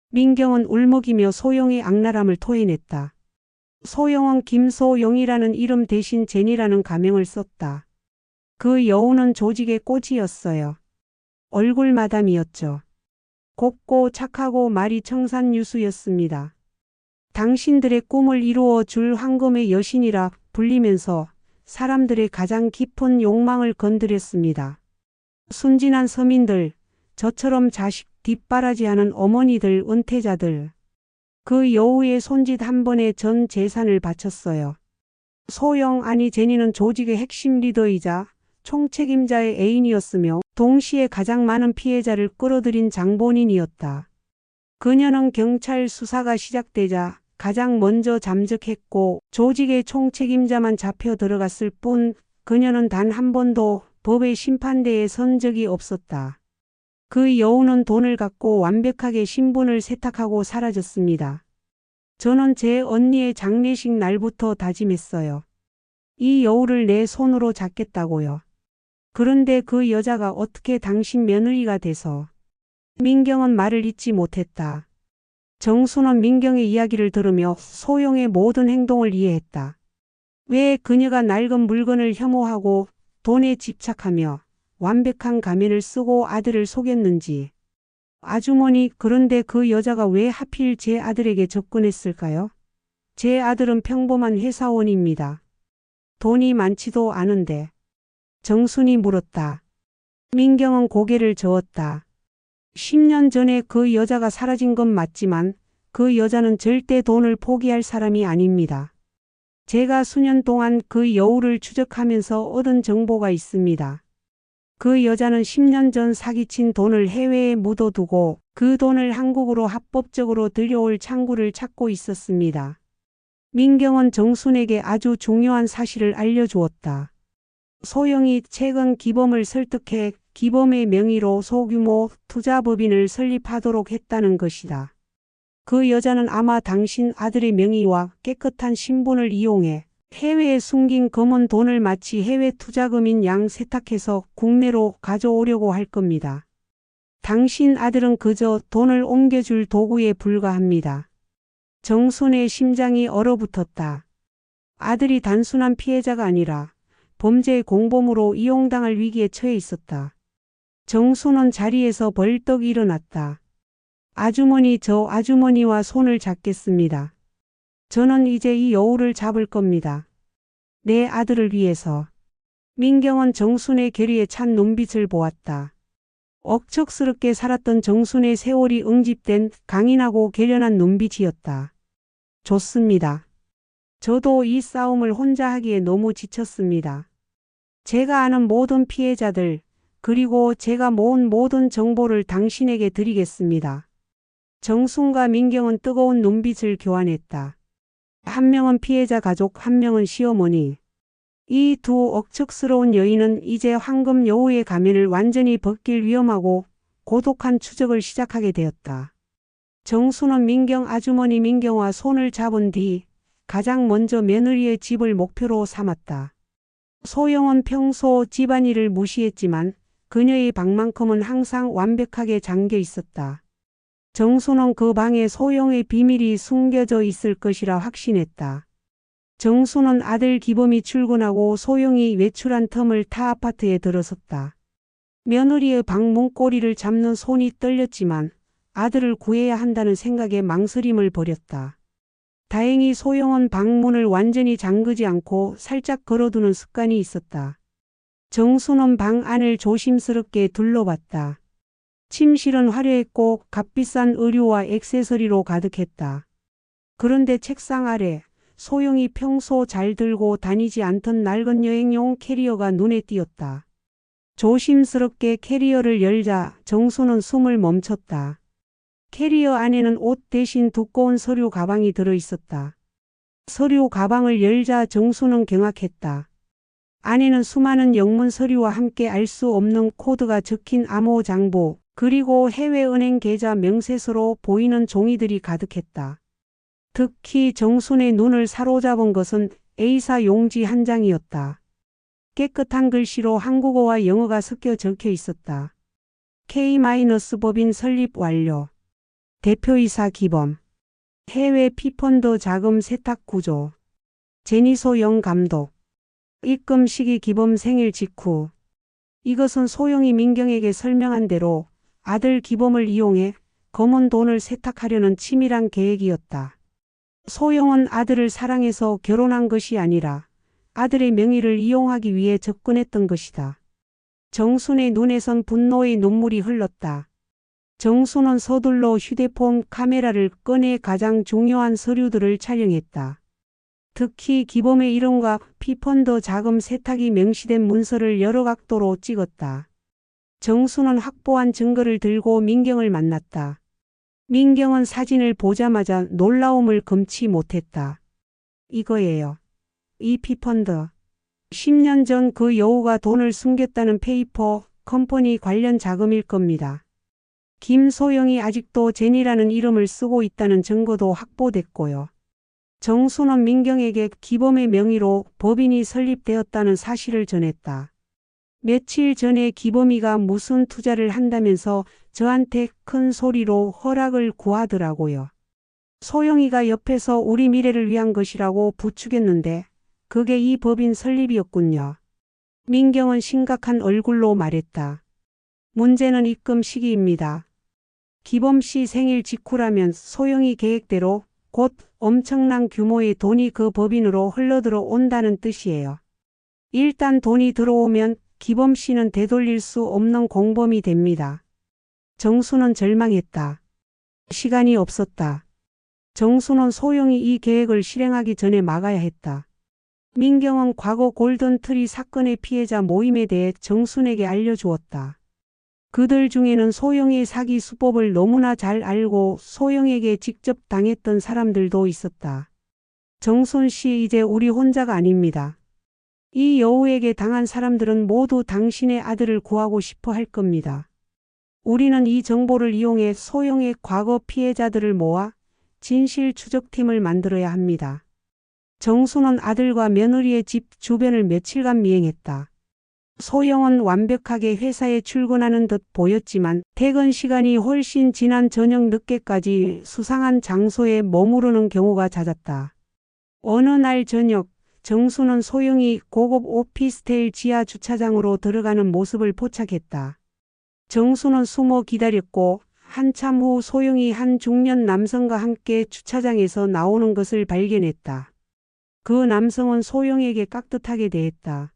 민경은 울먹이며 소영의 악랄함을 토해냈다. 소영은 김소영이라는 이름 대신 제니라는 가명을 썼다. 그 여우는 조직의 꼬지였어요. 얼굴 마담이었죠. 곱고 착하고 말이 청산유수였습니다. 당신들의 꿈을 이루어 줄 황금의 여신이라 불리면서 사람들의 가장 깊은 욕망을 건드렸습니다. 순진한 서민들, 저처럼 자식 뒷바라지하는 어머니들, 은퇴자들. 그 여우의 손짓 한 번에 전 재산을 바쳤어요. 소영 아니 제니는 조직의 핵심 리더이자 총책임자의 애인이었으며 동시에 가장 많은 피해자를 끌어들인 장본인이었다. 그녀는 경찰 수사가 시작되자 가장 먼저 잠적했고 조직의 총책임자만 잡혀 들어갔을 뿐 그녀는 단 한 번도 법의 심판대에 선 적이 없었다. 그 여우는 돈을 갖고 완벽하게 신분을 세탁하고 사라졌습니다. 저는 제 언니의 장례식 날부터 다짐했어요. 이 여우를 내 손으로 잡겠다고요. 그런데 그 여자가 어떻게 당신 며느리가 돼서. 민경은 말을 잇지 못했다. 정수는 민경의 이야기를 들으며 소영의 모든 행동을 이해했다. 왜 그녀가 낡은 물건을 혐오하고 돈에 집착하며 완벽한 가면을 쓰고 아들을 속였는지. 아주머니, 그런데 그 여자가 왜 하필 제 아들에게 접근했을까요? 제 아들은 평범한 회사원입니다. 돈이 많지도 않은데. 정순이 물었다. 민경은 고개를 저었다. 10년 전에 그 여자가 사라진 건 맞지만 그 여자는 절대 돈을 포기할 사람이 아닙니다. 제가 수년 동안 그 여우를 추적하면서 얻은 정보가 있습니다. 그 여자는 10년 전 사기친 돈을 해외에 묻어두고 그 돈을 한국으로 합법적으로 들여올 창구를 찾고 있었습니다. 민경은 정순에게 아주 중요한 사실을 알려주었다. 소영이 최근 기범을 설득해 기범의 명의로 소규모 투자법인을 설립하도록 했다는 것이다. 그 여자는 아마 당신 아들의 명의와 깨끗한 신분을 이용해 해외에 숨긴 검은 돈을 마치 해외 투자금인 양 세탁해서 국내로 가져오려고 할 겁니다. 당신 아들은 그저 돈을 옮겨줄 도구에 불과합니다. 정순의 심장이 얼어붙었다. 아들이 단순한 피해자가 아니라 범죄의 공범으로 이용당할 위기에 처해 있었다. 정순은 자리에서 벌떡 일어났다. 아주머니, 저 아주머니와 손을 잡겠습니다. 저는 이제 이 여우를 잡을 겁니다. 내 아들을 위해서. 민경은 정순의 결의에 찬 눈빛을 보았다. 억척스럽게 살았던 정순의 세월이 응집된 강인하고 결연한 눈빛이었다. 좋습니다. 저도 이 싸움을 혼자 하기에 너무 지쳤습니다. 제가 아는 모든 피해자들, 그리고 제가 모은 모든 정보를 당신에게 드리겠습니다. 정순과 민경은 뜨거운 눈빛을 교환했다. 한 명은 피해자 가족, 한 명은 시어머니. 이 두 억척스러운 여인은 이제 황금 여우의 가면을 완전히 벗길 위험하고 고독한 추적을 시작하게 되었다. 정순은 민경 아주머니 민경과 손을 잡은 뒤 가장 먼저 며느리의 집을 목표로 삼았다. 소영은 평소 집안일을 무시했지만 그녀의 방만큼은 항상 완벽하게 잠겨 있었다. 정순은 그 방에 소영의 비밀이 숨겨져 있을 것이라 확신했다. 정순은 아들 기범이 출근하고 소영이 외출한 틈을 타 아파트에 들어섰다. 며느리의 방 문고리를 잡는 손이 떨렸지만 아들을 구해야 한다는 생각에 망설임을 버렸다. 다행히 소영은 방문을 완전히 잠그지 않고 살짝 걸어두는 습관이 있었다. 정순은 방 안을 조심스럽게 둘러봤다. 침실은 화려했고 값비싼 의류와 액세서리로 가득했다. 그런데 책상 아래 소영이 평소 잘 들고 다니지 않던 낡은 여행용 캐리어가 눈에 띄었다. 조심스럽게 캐리어를 열자 정순은 숨을 멈췄다. 캐리어 안에는 옷 대신 두꺼운 서류 가방이 들어있었다. 서류 가방을 열자 정순은 경악했다. 안에는 수많은 영문 서류와 함께 알 수 없는 코드가 적힌 암호 장부, 그리고 해외은행 계좌 명세서로 보이는 종이들이 가득했다. 특히 정순의 눈을 사로잡은 것은 A사 용지 한 장이었다. 깨끗한 글씨로 한국어와 영어가 섞여 적혀 있었다. K-법인 설립 완료. 대표이사 기범. 해외 피펀드 자금 세탁 구조. 제니소영 감독. 입금 시기 기범 생일 직후. 이것은 소영이 민경에게 설명한 대로 아들 기범을 이용해 검은 돈을 세탁하려는 치밀한 계획이었다. 소영은 아들을 사랑해서 결혼한 것이 아니라 아들의 명의를 이용하기 위해 접근했던 것이다. 정순의 눈에선 분노의 눈물이 흘렀다. 정순은 서둘러 휴대폰 카메라를 꺼내 가장 중요한 서류들을 촬영했다. 특히 기범의 이름과 피펀드 자금 세탁이 명시된 문서를 여러 각도로 찍었다. 정순은 확보한 증거를 들고 민경을 만났다. 민경은 사진을 보자마자 놀라움을 금치 못했다. 이거예요. 이 피펀드. 10년 전 그 여우가 돈을 숨겼다는 페이퍼 컴퍼니 관련 자금일 겁니다. 김소영이 아직도 제니라는 이름을 쓰고 있다는 증거도 확보됐고요. 정순은 민경에게 기범의 명의로 법인이 설립되었다는 사실을 전했다. 며칠 전에 기범이가 무슨 투자를 한다면서 저한테 큰 소리로 허락을 구하더라고요. 소영이가 옆에서 우리 미래를 위한 것이라고 부추겼는데 그게 이 법인 설립이었군요. 민경은 심각한 얼굴로 말했다. 문제는 입금 시기입니다. 기범 씨 생일 직후라면 소영이 계획대로 곧 엄청난 규모의 돈이 그 법인으로 흘러들어 온다는 뜻이에요. 일단 돈이 들어오면 기범 씨는 되돌릴 수 없는 공범이 됩니다. 정순은 절망했다. 시간이 없었다. 정순은 소영이 이 계획을 실행하기 전에 막아야 했다. 민경은 과거 골든트리 사건의 피해자 모임에 대해 정순에게 알려주었다. 그들 중에는 소영의 사기 수법을 너무나 잘 알고 소영에게 직접 당했던 사람들도 있었다. 정순 씨, 이제 우리 혼자가 아닙니다. 이 여우에게 당한 사람들은 모두 당신의 아들을 구하고 싶어 할 겁니다. 우리는 이 정보를 이용해 소영의 과거 피해자들을 모아 진실 추적팀을 만들어야 합니다. 정순은 아들과 며느리의 집 주변을 며칠간 미행했다. 소영은 완벽하게 회사에 출근하는 듯 보였지만 퇴근 시간이 훨씬 지난 저녁 늦게까지 수상한 장소에 머무르는 경우가 잦았다. 어느 날 저녁, 정순은 소영이 고급 오피스텔 지하 주차장으로 들어가는 모습을 포착했다. 정순은 숨어 기다렸고 한참 후 소영이 한 중년 남성과 함께 주차장에서 나오는 것을 발견했다. 그 남성은 소영에게 깍듯하게 대했다.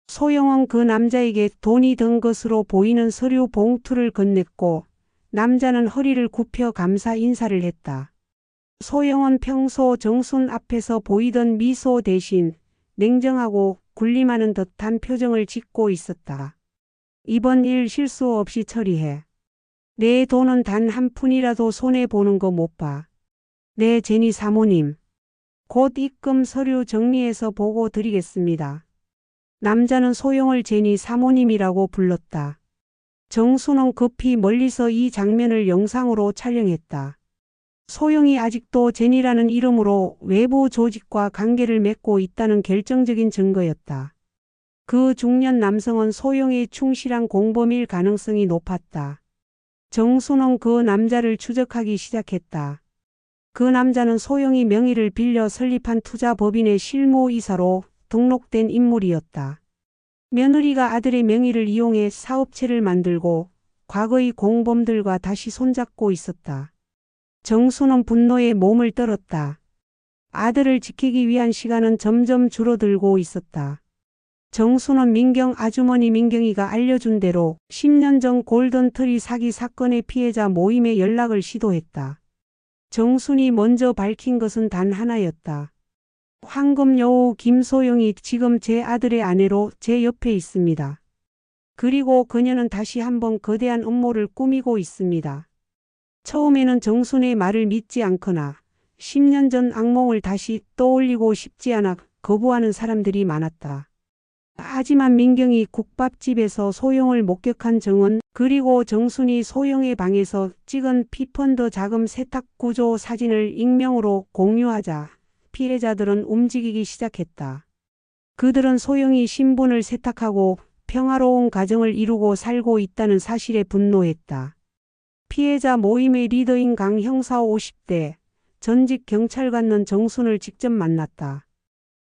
소영은 그 남자에게 돈이 든 것으로 보이는 서류 봉투를 건넸고 남자는 허리를 굽혀 감사 인사를 했다. 소영은 평소 정순 앞에서 보이던 미소 대신 냉정하고 군림하는 듯한 표정을 짓고 있었다. 이번 일 실수 없이 처리해. 내 돈은 단 한 푼이라도 손해보는 거 못 봐. 네, 제니 사모님. 곧 입금 서류 정리해서 보고 드리겠습니다. 남자는 소영을 제니 사모님이라고 불렀다. 정순은 급히 멀리서 이 장면을 영상으로 촬영했다. 소영이 아직도 제니라는 이름으로 외부 조직과 관계를 맺고 있다는 결정적인 증거였다. 그 중년 남성은 소영의 충실한 공범일 가능성이 높았다. 정순은 그 남자를 추적하기 시작했다. 그 남자는 소영이 명의를 빌려 설립한 투자법인의 실무이사로 등록된 인물이었다. 며느리가 아들의 명의를 이용해 사업체를 만들고 과거의 공범들과 다시 손잡고 있었다. 정순은 분노에 몸을 떨었다. 아들을 지키기 위한 시간은 점점 줄어들고 있었다. 정순은 민경 아주머니 민경이가 알려준 대로 10년 전 골든트리 사기 사건의 피해자 모임에 연락을 시도했다. 정순이 먼저 밝힌 것은 단 하나였다. 황금 여우 김소영이 지금 제 아들의 아내로 제 옆에 있습니다. 그리고 그녀는 다시 한번 거대한 음모를 꾸미고 있습니다. 처음에는 정순의 말을 믿지 않거나 10년 전 악몽을 다시 떠올리고 싶지 않아 거부하는 사람들이 많았다. 하지만 민경이 국밥집에서 소영을 목격한 정원, 그리고 정순이 소영의 방에서 찍은 피펀드 자금 세탁 구조 사진을 익명으로 공유하자 피해자들은 움직이기 시작했다. 그들은 소영이 신분을 세탁하고 평화로운 가정을 이루고 살고 있다는 사실에 분노했다. 피해자 모임의 리더인 강 형사 50대, 전직 경찰관은 정순을 직접 만났다.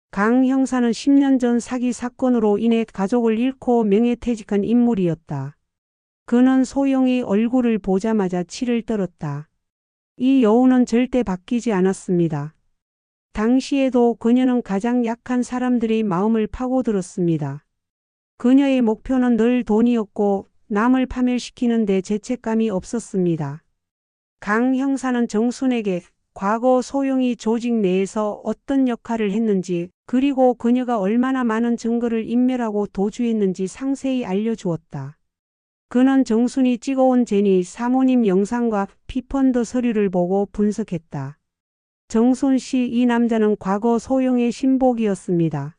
강 형사는 10년 전 사기 사건으로 인해 가족을 잃고 명예퇴직한 인물이었다. 그는 소영의 얼굴을 보자마자 치를 떨었다. 이 여우는 절대 바뀌지 않았습니다. 당시에도 그녀는 가장 약한 사람들의 마음을 파고들었습니다. 그녀의 목표는 늘 돈이었고 남을 파멸시키는 데 죄책감이 없었습니다. 강 형사는 정순에게 과거 소영이 조직 내에서 어떤 역할을 했는지 그리고 그녀가 얼마나 많은 증거를 인멸하고 도주했는지 상세히 알려주었다. 그는 정순이 찍어온 제니 사모님 영상과 피펀드 서류를 보고 분석했다. 정순 씨, 이 남자는 과거 소영의 신복이었습니다.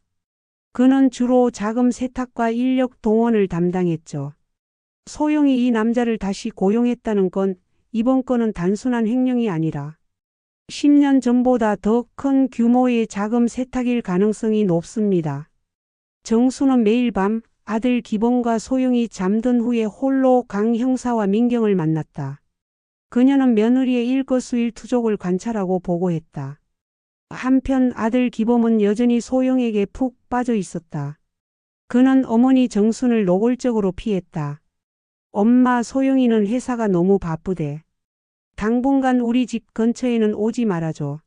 그는 주로 자금 세탁과 인력 동원을 담당했죠. 소영이 이 남자를 다시 고용했다는 건 이번 건은 단순한 횡령이 아니라 10년 전보다 더 큰 규모의 자금 세탁일 가능성이 높습니다. 정순은 매일 밤 아들 기범과 소영이 잠든 후에 홀로 강 형사와 민경을 만났다. 그녀는 며느리의 일거수일투족을 관찰하고 보고했다. 한편 아들 기범은 여전히 소영에게 푹 빠져 있었다. 그는 어머니 정순을 노골적으로 피했다. 엄마, 소영이는 회사가 너무 바쁘대. 당분간 우리 집 근처에는 오지 말아줘.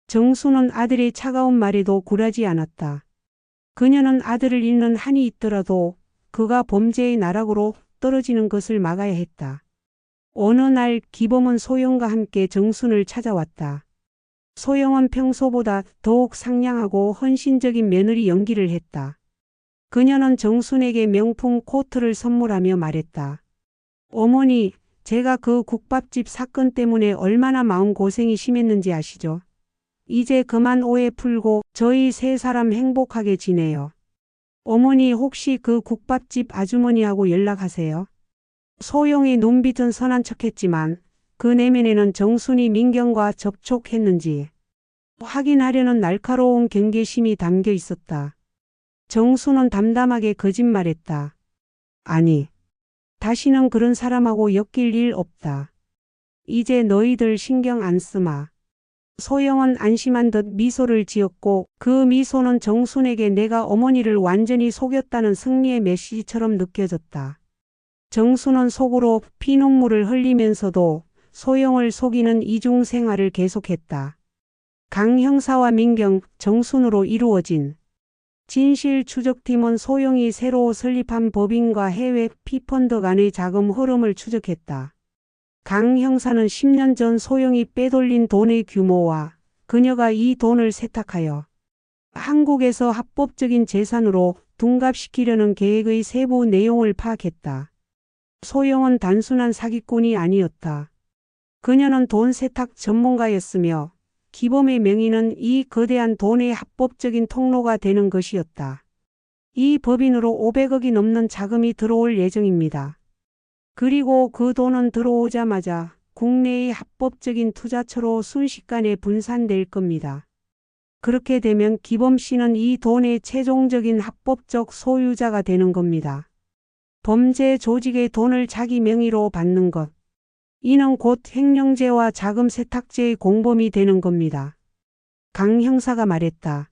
정순은 아들의 차가운 말에도 굴하지 않았다. 그녀는 아들을 잃는 한이 있더라도 그가 범죄의 나락으로 떨어지는 것을 막아야 했다. 어느 날 기범은 소영과 함께 정순을 찾아왔다. 소영은 평소보다 더욱 상냥하고 헌신적인 며느리 연기를 했다. 그녀는 정순에게 명품 코트를 선물하며 말했다. 어머니, 제가 그 국밥집 사건 때문에 얼마나 마음고생이 심했는지 아시죠? 이제 그만 오해 풀고 저희 세 사람 행복하게 지내요. 어머니, 혹시 그 국밥집 아주머니하고 연락하세요? 소영의 눈빛은 선한 척했지만 그 내면에는 정순이 민경과 접촉했는지 확인하려는 날카로운 경계심이 담겨 있었다. 정순은 담담하게 거짓말했다. 아니, 다시는 그런 사람하고 엮일 일 없다. 이제 너희들 신경 안 쓰마. 소영은 안심한 듯 미소를 지었고 그 미소는 정순에게 내가 어머니를 완전히 속였다는 승리의 메시지처럼 느껴졌다. 정순은 속으로 피눈물을 흘리면서도 소영을 속이는 이중 생활을 계속했다. 강 형사와 민경, 정순으로 이루어진 진실 추적팀은 소영이 새로 설립한 법인과 해외 피펀드 간의 자금 흐름을 추적했다. 강 형사는 10년 전 소영이 빼돌린 돈의 규모와 그녀가 이 돈을 세탁하여 한국에서 합법적인 재산으로 둔갑시키려는 계획의 세부 내용을 파악했다. 소영은 단순한 사기꾼이 아니었다. 그녀는 돈 세탁 전문가였으며 기범의 명의는 이 거대한 돈의 합법적인 통로가 되는 것이었다. 이 법인으로 500억이 넘는 자금이 들어올 예정입니다. 그리고 그 돈은 들어오자마자 국내의 합법적인 투자처로 순식간에 분산될 겁니다. 그렇게 되면 기범 씨는 이 돈의 최종적인 합법적 소유자가 되는 겁니다. 범죄 조직의 돈을 자기 명의로 받는 것. 이는 곧 횡령죄와 자금 세탁죄의 공범이 되는 겁니다. 강 형사가 말했다.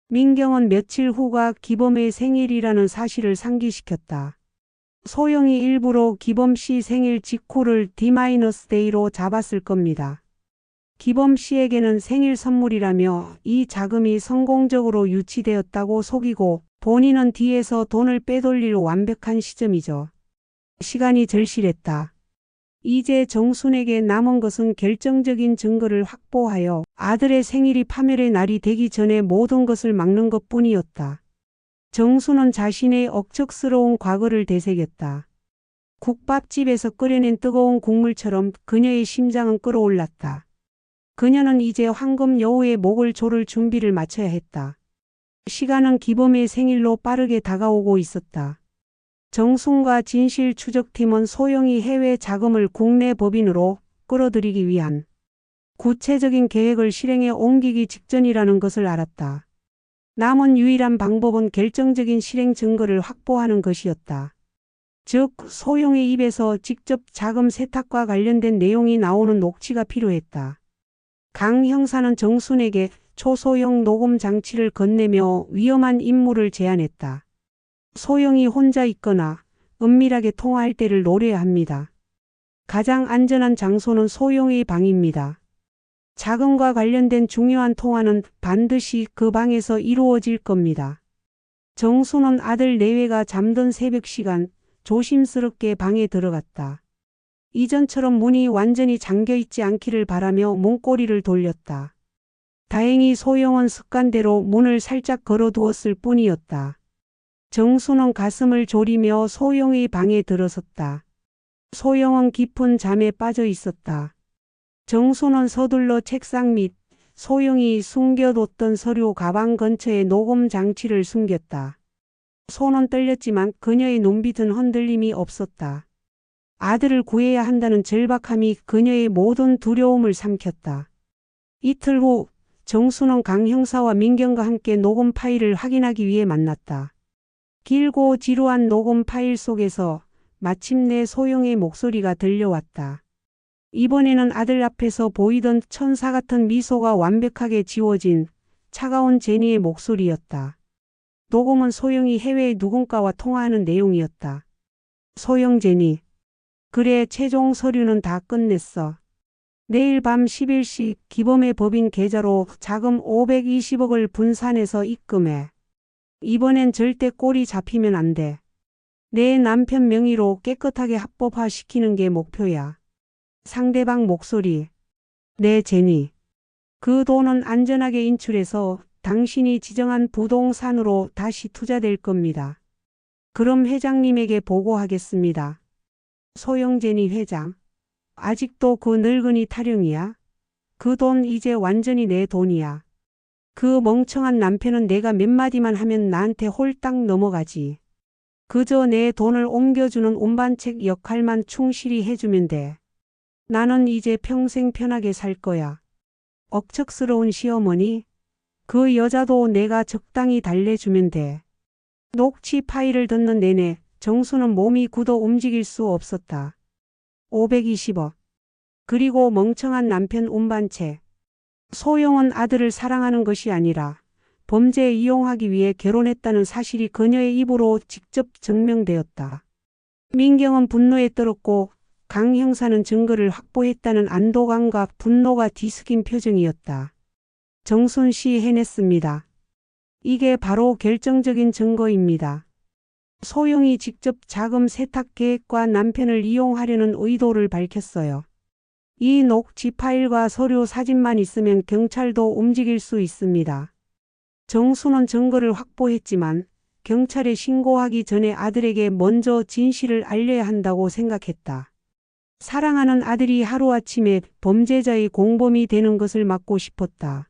민경은 며칠 후가 기범의 생일이라는 사실을 상기시켰다. 소영이 일부러 기범 씨 생일 직후를 D-데이로 잡았을 겁니다. 기범 씨에게는 생일 선물이라며 이 자금이 성공적으로 유치되었다고 속이고 본인은 뒤에서 돈을 빼돌릴 완벽한 시점이죠. 시간이 절실했다. 이제 정순에게 남은 것은 결정적인 증거를 확보하여 아들의 생일이 파멸의 날이 되기 전에 모든 것을 막는 것뿐이었다. 정순은 자신의 억척스러운 과거를 되새겼다. 국밥집에서 끓여낸 뜨거운 국물처럼 그녀의 심장은 끓어올랐다. 그녀는 이제 황금 여우의 목을 조를 준비를 마쳐야 했다. 시간은 기범의 생일로 빠르게 다가오고 있었다. 정순과 진실추적팀은 소영이 해외 자금을 국내 법인으로 끌어들이기 위한 구체적인 계획을 실행에 옮기기 직전이라는 것을 알았다. 남은 유일한 방법은 결정적인 실행 증거를 확보하는 것이었다. 즉, 소영의 입에서 직접 자금 세탁과 관련된 내용이 나오는 녹취가 필요했다. 강 형사는 정순에게 초소형 녹음 장치를 건네며 위험한 임무를 제안했다. 소영이 혼자 있거나 은밀하게 통화할 때를 노려야 합니다. 가장 안전한 장소는 소영의 방입니다. 자금과 관련된 중요한 통화는 반드시 그 방에서 이루어질 겁니다. 정수는 아들 내외가 잠든 새벽 시간 조심스럽게 방에 들어갔다. 이전처럼 문이 완전히 잠겨있지 않기를 바라며 문고리를 돌렸다. 다행히 소영은 습관대로 문을 살짝 걸어두었을 뿐이었다. 정수는 가슴을 졸이며 소영의 방에 들어섰다. 소영은 깊은 잠에 빠져 있었다. 정수는 서둘러 책상 밑 소영이 숨겨뒀던 서류 가방 근처에 녹음 장치를 숨겼다. 손은 떨렸지만 그녀의 눈빛은 흔들림이 없었다. 아들을 구해야 한다는 절박함이 그녀의 모든 두려움을 삼켰다. 이틀 후 정수는 강 형사와 민경과 함께 녹음 파일을 확인하기 위해 만났다. 길고 지루한 녹음 파일 속에서 마침내 소영의 목소리가 들려왔다. 이번에는 아들 앞에서 보이던 천사 같은 미소가 완벽하게 지워진 차가운 제니의 목소리였다. 녹음은 소영이 해외의 누군가와 통화하는 내용이었다. 소영 제니. 그래, 최종 서류는 다 끝냈어. 내일 밤 11시 기범의 법인 계좌로 자금 520억을 분산해서 입금해. 이번엔 절대 꼴이 잡히면 안 돼. 내 남편 명의로 깨끗하게 합법화시키는 게 목표야. 상대방 목소리. 네, 제니. 그 돈은 안전하게 인출해서 당신이 지정한 부동산으로 다시 투자될 겁니다. 그럼 회장님에게 보고하겠습니다. 소영제니 회장. 아직도 그 늙은이 타령이야? 그 돈 이제 완전히 내 돈이야. 그 멍청한 남편은 내가 몇 마디만 하면 나한테 홀딱 넘어가지. 그저 내 돈을 옮겨주는 운반책 역할만 충실히 해주면 돼. 나는 이제 평생 편하게 살 거야. 억척스러운 시어머니? 그 여자도 내가 적당히 달래주면 돼. 녹취 파일을 듣는 내내 정수는 몸이 굳어 움직일 수 없었다. 520억. 그리고 멍청한 남편 운반책. 소영은 아들을 사랑하는 것이 아니라 범죄에 이용하기 위해 결혼했다는 사실이 그녀의 입으로 직접 증명되었다. 민경은 분노에 떨었고 강 형사는 증거를 확보했다는 안도감과 분노가 뒤섞인 표정이었다. 정순 씨 해냈습니다. 이게 바로 결정적인 증거입니다. 소영이 직접 자금 세탁 계획과 남편을 이용하려는 의도를 밝혔어요. 이 녹취 파일과 서류 사진만 있으면 경찰도 움직일 수 있습니다. 정수는 증거를 확보했지만 경찰에 신고하기 전에 아들에게 먼저 진실을 알려야 한다고 생각했다. 사랑하는 아들이 하루아침에 범죄자의 공범이 되는 것을 막고 싶었다.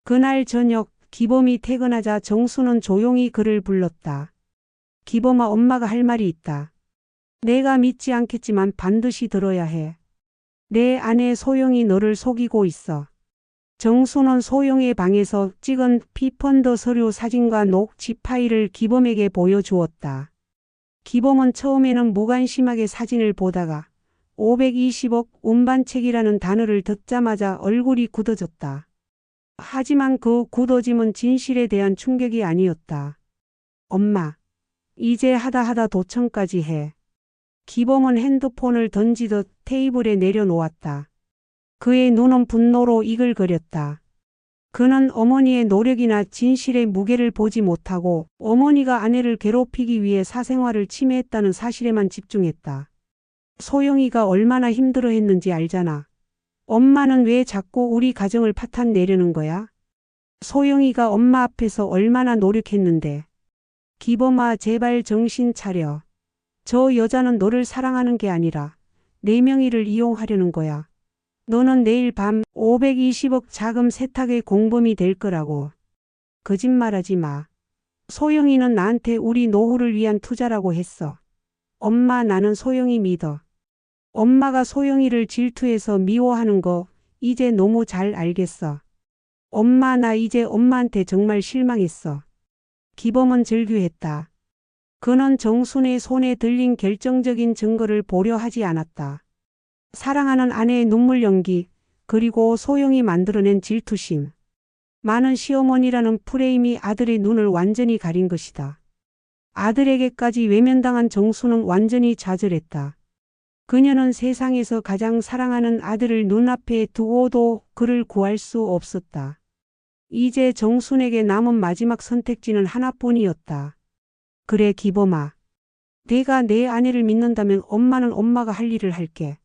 그날 저녁 기범이 퇴근하자 정수는 조용히 그를 불렀다. 기범아, 엄마가 할 말이 있다. 내가 믿지 않겠지만 반드시 들어야 해. 내 아내 소영이 너를 속이고 있어. 정수는 소영의 방에서 찍은 피펀드 서류 사진과 녹취 파일을 기범에게 보여주었다. 기범은 처음에는 무관심하게 사진을 보다가 520억 운반책이라는 단어를 듣자마자 얼굴이 굳어졌다. 하지만 그 굳어짐은 진실에 대한 충격이 아니었다. 엄마, 이제 하다 도청까지 해. 기범은 핸드폰을 던지듯 테이블에 내려놓았다. 그의 눈은 분노로 이글거렸다. 그는 어머니의 노력이나 진실의 무게를 보지 못하고 어머니가 아내를 괴롭히기 위해 사생활을 침해했다는 사실에만 집중했다. 소영이가 얼마나 힘들어했는지 알잖아. 엄마는 왜 자꾸 우리 가정을 파탄내려는 거야? 소영이가 엄마 앞에서 얼마나 노력했는데. 기범아, 제발 정신 차려. 저 여자는 너를 사랑하는 게 아니라 내 명의를 이용하려는 거야. 너는 내일 밤 520억 자금 세탁의 공범이 될 거라고. 거짓말하지 마. 소영이는 나한테 우리 노후를 위한 투자라고 했어. 엄마, 나는 소영이 믿어. 엄마가 소영이를 질투해서 미워하는 거 이제 너무 잘 알겠어. 엄마, 나 이제 엄마한테 정말 실망했어. 기범은 절규했다. 그는 정순의 손에 들린 결정적인 증거를 보려 하지 않았다. 사랑하는 아내의 눈물 연기, 그리고 소영이 만들어낸 질투심. 많은 시어머니라는 프레임이 아들의 눈을 완전히 가린 것이다. 아들에게까지 외면당한 정수는 완전히 좌절했다. 그녀는 세상에서 가장 사랑하는 아들을 눈앞에 두고도 그를 구할 수 없었다. 이제 정순에게 남은 마지막 선택지는 하나뿐이었다. 그래, 기범아. 내가 내 아내를 믿는다면 엄마는 엄마가 할 일을 할게.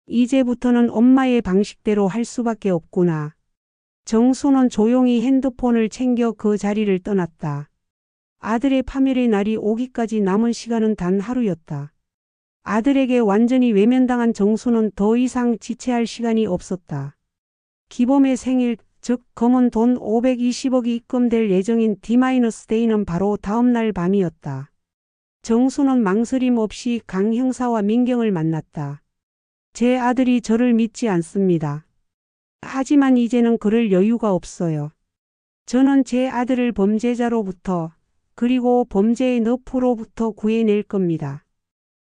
이제부터는 엄마의 방식대로 할 수밖에 없구나. 정수는 조용히 핸드폰을 챙겨 그 자리를 떠났다. 아들의 파멸의 날이 오기까지 남은 시간은 단 하루였다. 아들에게 완전히 외면당한 정수는 더 이상 지체할 시간이 없었다. 기범의 생일, 즉 검은 돈 520억이 입금될 예정인 D-Day는 바로 다음 날 밤이었다. 정수는 망설임 없이 강 형사와 민경을 만났다. 제 아들이 저를 믿지 않습니다. 하지만 이제는 그럴 여유가 없어요. 저는 제 아들을 범죄자로부터 그리고 범죄의 늪으로부터 구해낼 겁니다.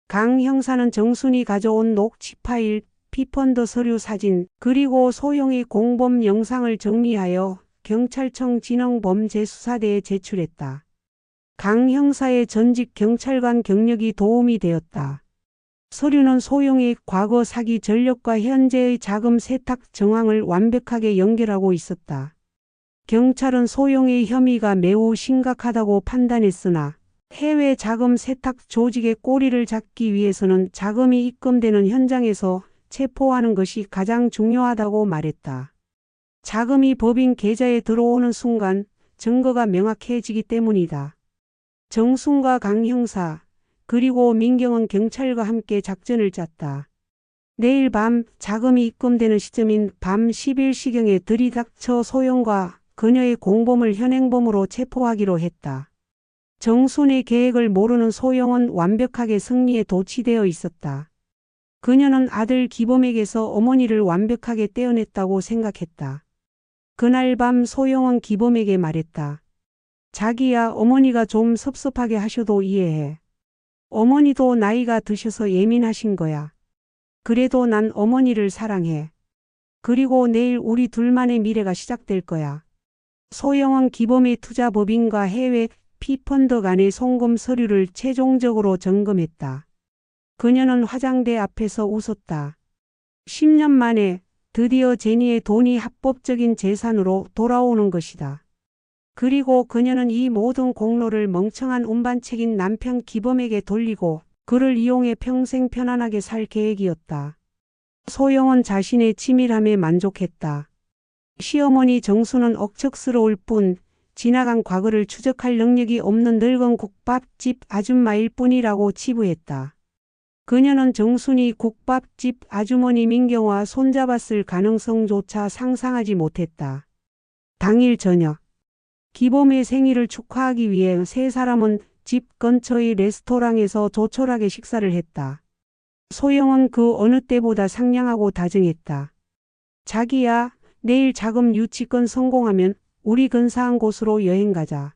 강 형사는 정순이 가져온 녹취 파일, 피펀드 서류 사진, 그리고 소영의 공범 영상을 정리하여 경찰청 진흥범죄수사대에 제출했다. 강 형사의 전직 경찰관 경력이 도움이 되었다. 서류는 소영의 과거 사기 전력과 현재의 자금 세탁 정황을 완벽하게 연결하고 있었다. 경찰은 소영의 혐의가 매우 심각하다고 판단했으나 해외 자금 세탁 조직의 꼬리를 잡기 위해서는 자금이 입금되는 현장에서 체포하는 것이 가장 중요하다고 말했다. 자금이 법인 계좌에 들어오는 순간 증거가 명확해지기 때문이다. 정순과 강 형사, 그리고 민경은 경찰과 함께 작전을 짰다. 내일 밤 자금이 입금되는 시점인 밤 11시경에 들이닥쳐 소영과 그녀의 공범을 현행범으로 체포하기로 했다. 정순의 계획을 모르는 소영은 완벽하게 승리에 도취되어 있었다. 그녀는 아들 기범에게서 어머니를 완벽하게 떼어냈다고 생각했다. 그날 밤 소영은 기범에게 말했다. 자기야, 어머니가 좀 섭섭하게 하셔도 이해해. 어머니도 나이가 드셔서 예민하신 거야. 그래도 난 어머니를 사랑해. 그리고 내일 우리 둘만의 미래가 시작될 거야. 소영은 기범의 투자법인과 해외 피펀드 간의 송금 서류를 최종적으로 점검했다. 그녀는 화장대 앞에서 웃었다. 10년 만에 드디어 제니의 돈이 합법적인 재산으로 돌아오는 것이다. 그리고 그녀는 이 모든 공로를 멍청한 운반책인 남편 기범에게 돌리고 그를 이용해 평생 편안하게 살 계획이었다. 소영은 자신의 치밀함에 만족했다. 시어머니 정수는 억척스러울 뿐 지나간 과거를 추적할 능력이 없는 늙은 국밥집 아줌마일 뿐이라고 치부했다. 그녀는 정순이 국밥집 아주머니 민경과 손잡았을 가능성조차 상상하지 못했다. 당일 저녁, 기범의 생일을 축하하기 위해 세 사람은 집 근처의 레스토랑에서 조촐하게 식사를 했다. 소영은 그 어느 때보다 상냥하고 다정했다. 자기야, 내일 자금 유치건 성공하면 우리 근사한 곳으로 여행 가자.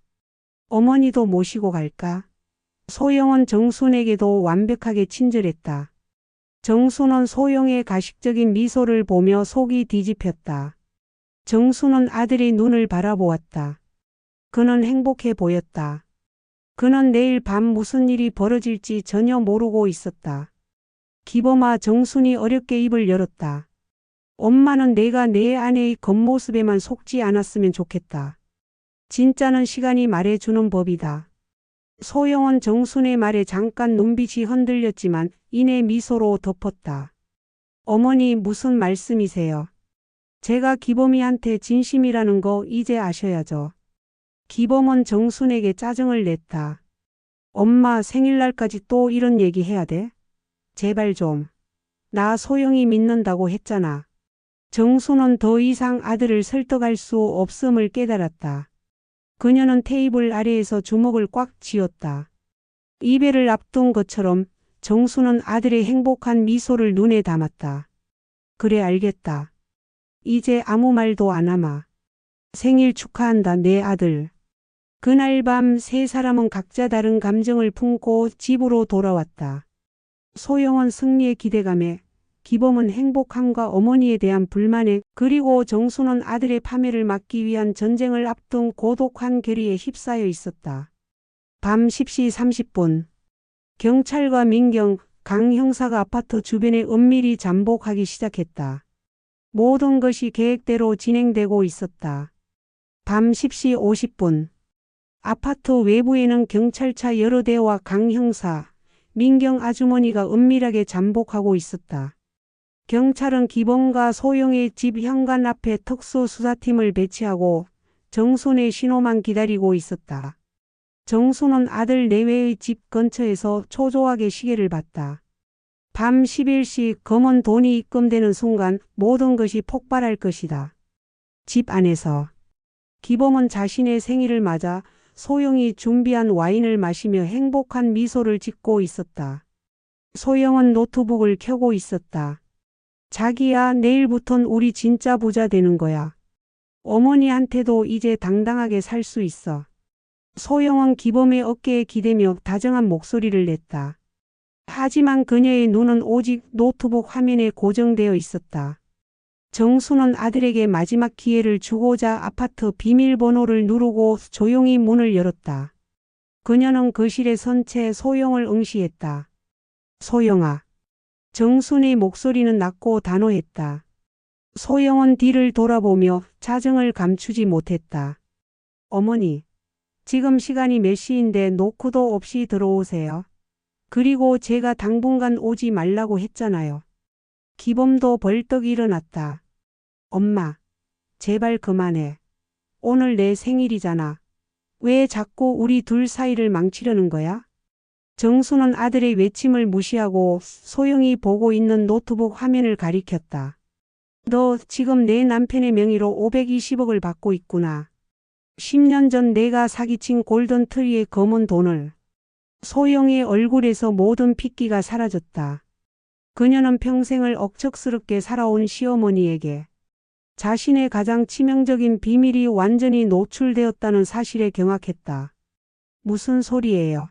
어머니도 모시고 갈까? 소영은 정순에게도 완벽하게 친절했다. 정순은 소영의 가식적인 미소를 보며 속이 뒤집혔다. 정순은 아들의 눈을 바라보았다. 그는 행복해 보였다. 그는 내일 밤 무슨 일이 벌어질지 전혀 모르고 있었다. 기범아, 정순이 어렵게 입을 열었다. 엄마는 내가 내 아내의 겉모습에만 속지 않았으면 좋겠다. 진짜는 시간이 말해주는 법이다. 소영은 정순의 말에 잠깐 눈빛이 흔들렸지만 이내 미소로 덮었다. 어머니, 무슨 말씀이세요? 제가 기범이한테 진심이라는 거 이제 아셔야죠. 기범은 정순에게 짜증을 냈다. 엄마, 생일날까지 또 이런 얘기 해야 돼? 제발 좀. 나 소영이 믿는다고 했잖아. 정순은 더 이상 아들을 설득할 수 없음을 깨달았다. 그녀는 테이블 아래에서 주먹을 꽉 쥐었다. 이별을 앞둔 것처럼 정순은 아들의 행복한 미소를 눈에 담았다. 그래, 알겠다. 이제 아무 말도 안 하마. 생일 축하한다, 내 아들. 그날 밤 세 사람은 각자 다른 감정을 품고 집으로 돌아왔다. 소영은 승리의 기대감에, 기범은 행복함과 어머니에 대한 불만에, 그리고 정수는 아들의 파멸을 막기 위한 전쟁을 앞둔 고독한 결의에 휩싸여 있었다. 밤 10시 30분. 경찰과 민경, 강 형사가 아파트 주변에 은밀히 잠복하기 시작했다. 모든 것이 계획대로 진행되고 있었다. 밤 10시 50분. 아파트 외부에는 경찰차 여러 대와 강 형사, 민경 아주머니가 은밀하게 잠복하고 있었다. 경찰은 기범과 소영의 집 현관 앞에 특수수사팀을 배치하고 정순의 신호만 기다리고 있었다. 정순은 아들 내외의 집 근처에서 초조하게 시계를 봤다. 밤 11시 검은 돈이 입금되는 순간 모든 것이 폭발할 것이다. 집 안에서 기범은 자신의 생일을 맞아 소영이 준비한 와인을 마시며 행복한 미소를 짓고 있었다. 소영은 노트북을 켜고 있었다. 자기야, 내일부턴 우리 진짜 부자 되는 거야. 어머니한테도 이제 당당하게 살 수 있어. 소영은 기범의 어깨에 기대며 다정한 목소리를 냈다. 하지만 그녀의 눈은 오직 노트북 화면에 고정되어 있었다. 정수는 아들에게 마지막 기회를 주고자 아파트 비밀번호를 누르고 조용히 문을 열었다. 그녀는 거실에 선 채 소영을 응시했다. 소영아. 정순의 목소리는 낮고 단호했다. 소영은 뒤를 돌아보며 자정을 감추지 못했다. 어머니, 지금 시간이 몇 시인데 노크도 없이 들어오세요. 그리고 제가 당분간 오지 말라고 했잖아요. 기범도 벌떡 일어났다. 엄마, 제발 그만해. 오늘 내 생일이잖아. 왜 자꾸 우리 둘 사이를 망치려는 거야? 정수는 아들의 외침을 무시하고 소영이 보고 있는 노트북 화면을 가리켰다. 너 지금 내 남편의 명의로 520억을 받고 있구나. 10년 전 내가 사기친 골든트리의 검은 돈을. 소영의 얼굴에서 모든 핏기가 사라졌다. 그녀는 평생을 억척스럽게 살아온 시어머니에게 자신의 가장 치명적인 비밀이 완전히 노출되었다는 사실에 경악했다. 무슨 소리예요?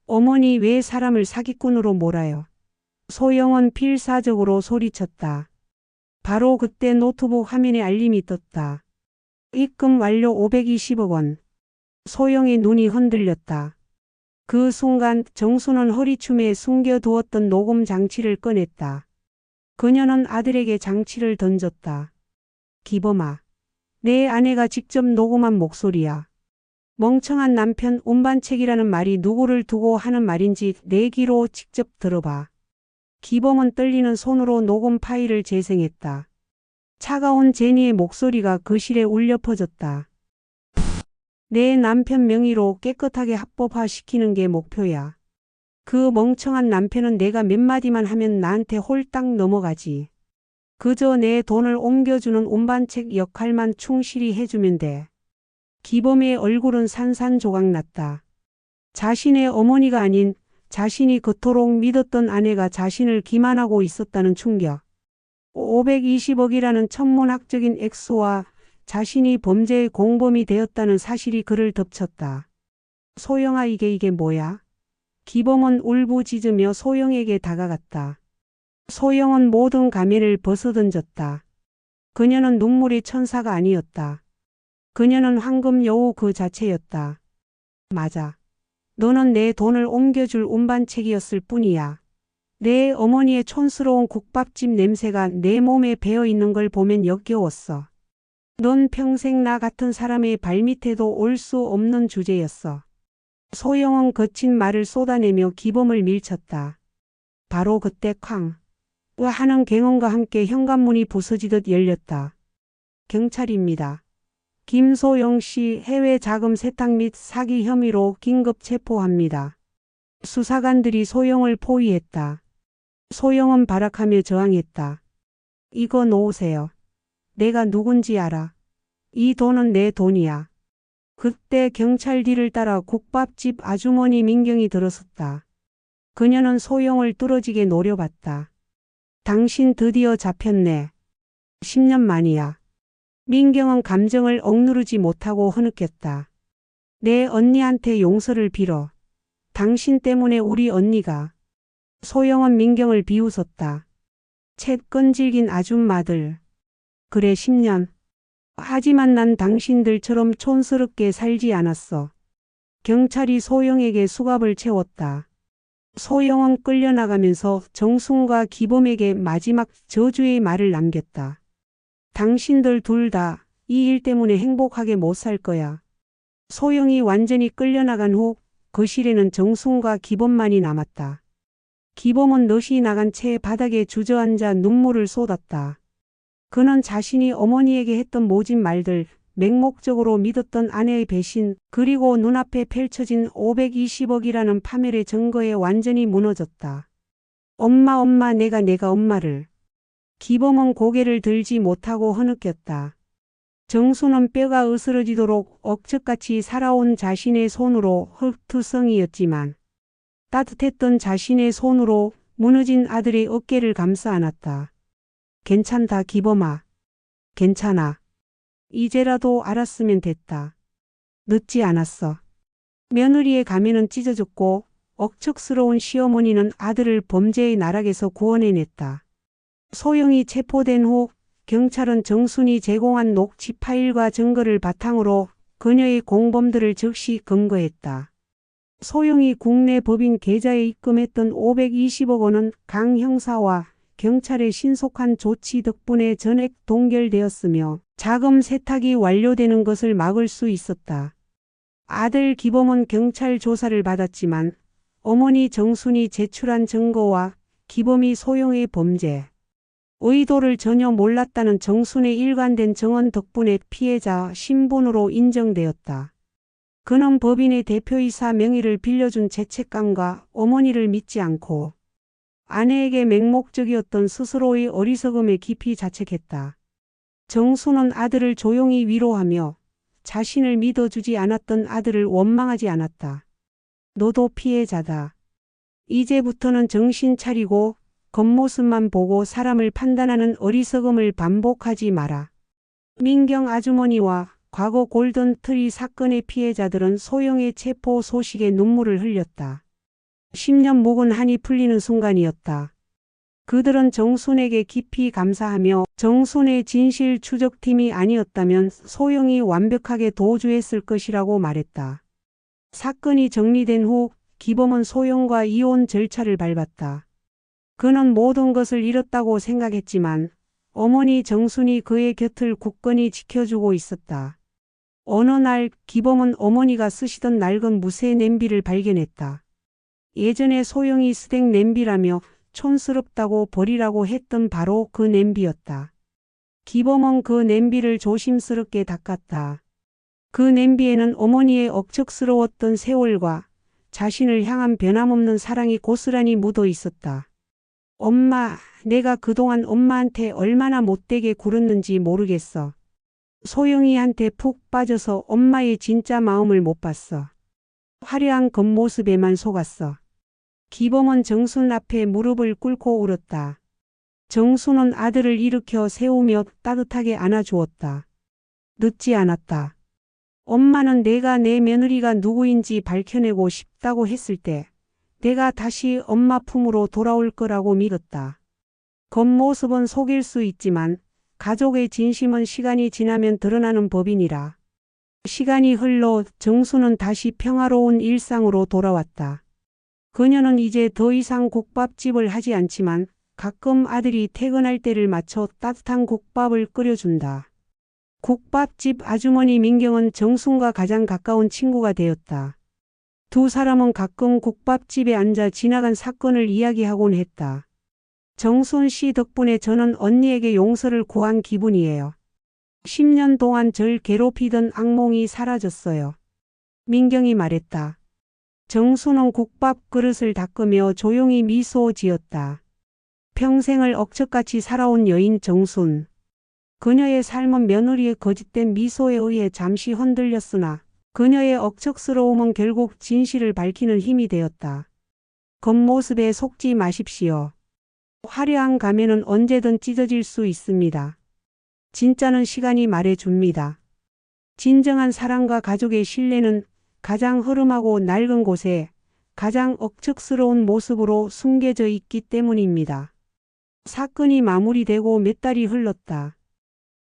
어머니 왜 사람을 사기꾼으로 몰아요? 소영은 필사적으로 소리쳤다. 바로 그때 노트북 화면에 알림이 떴다. 입금 완료 520억 원. 소영의 눈이 흔들렸다. 그 순간 정수는 허리춤에 숨겨두었던 녹음 장치를 꺼냈다. 그녀는 아들에게 장치를 던졌다. 기범아, 내 아내가 직접 녹음한 목소리야. 멍청한 남편 운반책이라는 말이 누구를 두고 하는 말인지 내 귀로 직접 들어봐. 기범은 떨리는 손으로 녹음 파일을 재생했다. 차가운 제니의 목소리가 거실에 울려 퍼졌다. 내 남편 명의로 깨끗하게 합법화시키는 게 목표야. 그 멍청한 남편은 내가 몇 마디만 하면 나한테 홀딱 넘어가지. 그저 내 돈을 옮겨주는 운반책 역할만 충실히 해주면 돼. 기범의 얼굴은 산산조각났다. 자신의 어머니가 아닌 자신이 그토록 믿었던 아내가 자신을 기만하고 있었다는 충격. 520억이라는 천문학적인 액수와 자신이 범죄의 공범이 되었다는 사실이 그를 덮쳤다. 소영아, 이게 뭐야? 기범은 울부짖으며 소영에게 다가갔다. 소영은 모든 가면을 벗어던졌다. 그녀는 눈물의 천사가 아니었다. 그녀는 황금 여우 그 자체였다. 맞아. 너는 내 돈을 옮겨줄 운반책이었을 뿐이야. 내 어머니의 촌스러운 국밥집 냄새가 내 몸에 배어 있는 걸 보면 역겨웠어. 넌 평생 나 같은 사람의 발밑에도 올 수 없는 주제였어. 소영은 거친 말을 쏟아내며 기범을 밀쳤다. 바로 그때 쾅! 으 하는 갱언과 함께 현관문이 부서지듯 열렸다. 경찰입니다. 김소영 씨 해외 자금 세탁 및 사기 혐의로 긴급 체포합니다. 수사관들이 소영을 포위했다. 소영은 발악하며 저항했다. 이거 놓으세요. 내가 누군지 알아. 이 돈은 내 돈이야. 그때 경찰 뒤를 따라 국밥집 아주머니 민경이 들어섰다. 그녀는 소영을 뚫어지게 노려봤다. 당신 드디어 잡혔네. 10년 만이야. 민경은 감정을 억누르지 못하고 흐느꼈다. 내 언니한테 용서를 빌어. 당신 때문에 우리 언니가. 소영은 민경을 비웃었다. 쳇 끈질긴 아줌마들. 그래 10년. 하지만 난 당신들처럼 촌스럽게 살지 않았어. 경찰이 소영에게 수갑을 채웠다. 소영은 끌려나가면서 정순과 기범에게 마지막 저주의 말을 남겼다. 당신들 둘 다 이 일 때문에 행복하게 못 살 거야. 소영이 완전히 끌려나간 후 거실에는 정순과 기범만이 남았다. 기범은 넛이 나간 채 바닥에 주저앉아 눈물을 쏟았다. 그는 자신이 어머니에게 했던 모진 말들, 맹목적으로 믿었던 아내의 배신, 그리고 눈앞에 펼쳐진 520억이라는 파멸의 증거에 완전히 무너졌다. 엄마 내가 엄마를. 기범은 고개를 들지 못하고 흐느꼈다. 정수는 뼈가 으스러지도록 억척같이 살아온 자신의 손으로 흙투성이였지만 따뜻했던 자신의 손으로 무너진 아들의 어깨를 감싸 안았다. 괜찮다 기범아. 괜찮아. 이제라도 알았으면 됐다. 늦지 않았어. 며느리의 가면은 찢어졌고 억척스러운 시어머니는 아들을 범죄의 나락에서 구원해냈다. 소영이 체포된 후 경찰은 정순이 제공한 녹취 파일과 증거를 바탕으로 그녀의 공범들을 즉시 검거했다. 소영이 국내 법인 계좌에 입금했던 520억 원은 강 형사와 경찰의 신속한 조치 덕분에 전액 동결되었으며 자금 세탁이 완료되는 것을 막을 수 있었다. 아들 기범은 경찰 조사를 받았지만 어머니 정순이 제출한 증거와 기범이 소영의 범죄 의도를 전혀 몰랐다는 정순의 일관된 증언 덕분에 피해자 신분으로 인정되었다. 그는 법인의 대표이사 명의를 빌려준 죄책감과 어머니를 믿지 않고 아내에게 맹목적이었던 스스로의 어리석음에 깊이 자책했다. 정순은 아들을 조용히 위로하며 자신을 믿어주지 않았던 아들을 원망하지 않았다. 너도 피해자다. 이제부터는 정신 차리고 겉모습만 보고 사람을 판단하는 어리석음을 반복하지 마라. 민경 아주머니와 과거 골든트리 사건의 피해자들은 소영의 체포 소식에 눈물을 흘렸다. 10년 묵은 한이 풀리는 순간이었다. 그들은 정순에게 깊이 감사하며 정순의 진실 추적팀이 아니었다면 소영이 완벽하게 도주했을 것이라고 말했다. 사건이 정리된 후 기범은 소영과 이혼 절차를 밟았다. 그는 모든 것을 잃었다고 생각했지만 어머니 정순이 그의 곁을 굳건히 지켜주고 있었다. 어느 날 기범은 어머니가 쓰시던 낡은 무쇠 냄비를 발견했다. 예전에 소영이 쓰던 냄비라며 촌스럽다고 버리라고 했던 바로 그 냄비였다. 기범은 그 냄비를 조심스럽게 닦았다. 그 냄비에는 어머니의 억척스러웠던 세월과 자신을 향한 변함없는 사랑이 고스란히 묻어 있었다. 엄마, 내가 그동안 엄마한테 얼마나 못되게 굴었는지 모르겠어. 소영이한테 푹 빠져서 엄마의 진짜 마음을 못 봤어. 화려한 겉모습에만 속았어. 기범은 정순 앞에 무릎을 꿇고 울었다. 정순은 아들을 일으켜 세우며 따뜻하게 안아주었다. 늦지 않았다. 엄마는 내가 내 며느리가 누구인지 밝혀내고 싶다고 했을 때 내가 다시 엄마 품으로 돌아올 거라고 믿었다. 겉모습은 속일 수 있지만 가족의 진심은 시간이 지나면 드러나는 법이니라. 시간이 흘러 정수는 다시 평화로운 일상으로 돌아왔다. 그녀는 이제 더 이상 국밥집을 하지 않지만 가끔 아들이 퇴근할 때를 맞춰 따뜻한 국밥을 끓여준다. 국밥집 아주머니 민경은 정순과 가장 가까운 친구가 되었다. 두 사람은 가끔 국밥집에 앉아 지나간 사건을 이야기하곤 했다. 정순 씨 덕분에 저는 언니에게 용서를 구한 기분이에요. 10년 동안 절 괴롭히던 악몽이 사라졌어요. 민경이 말했다. 정순은 국밥 그릇을 닦으며 조용히 미소 지었다. 평생을 억척같이 살아온 여인 정순. 그녀의 삶은 며느리의 거짓된 미소에 의해 잠시 흔들렸으나 그녀의 억척스러움은 결국 진실을 밝히는 힘이 되었다. 겉모습에 속지 마십시오. 화려한 가면은 언제든 찢어질 수 있습니다. 진짜는 시간이 말해줍니다. 진정한 사랑과 가족의 신뢰는 가장 허름하고 낡은 곳에 가장 억척스러운 모습으로 숨겨져 있기 때문입니다. 사건이 마무리되고 몇 달이 흘렀다.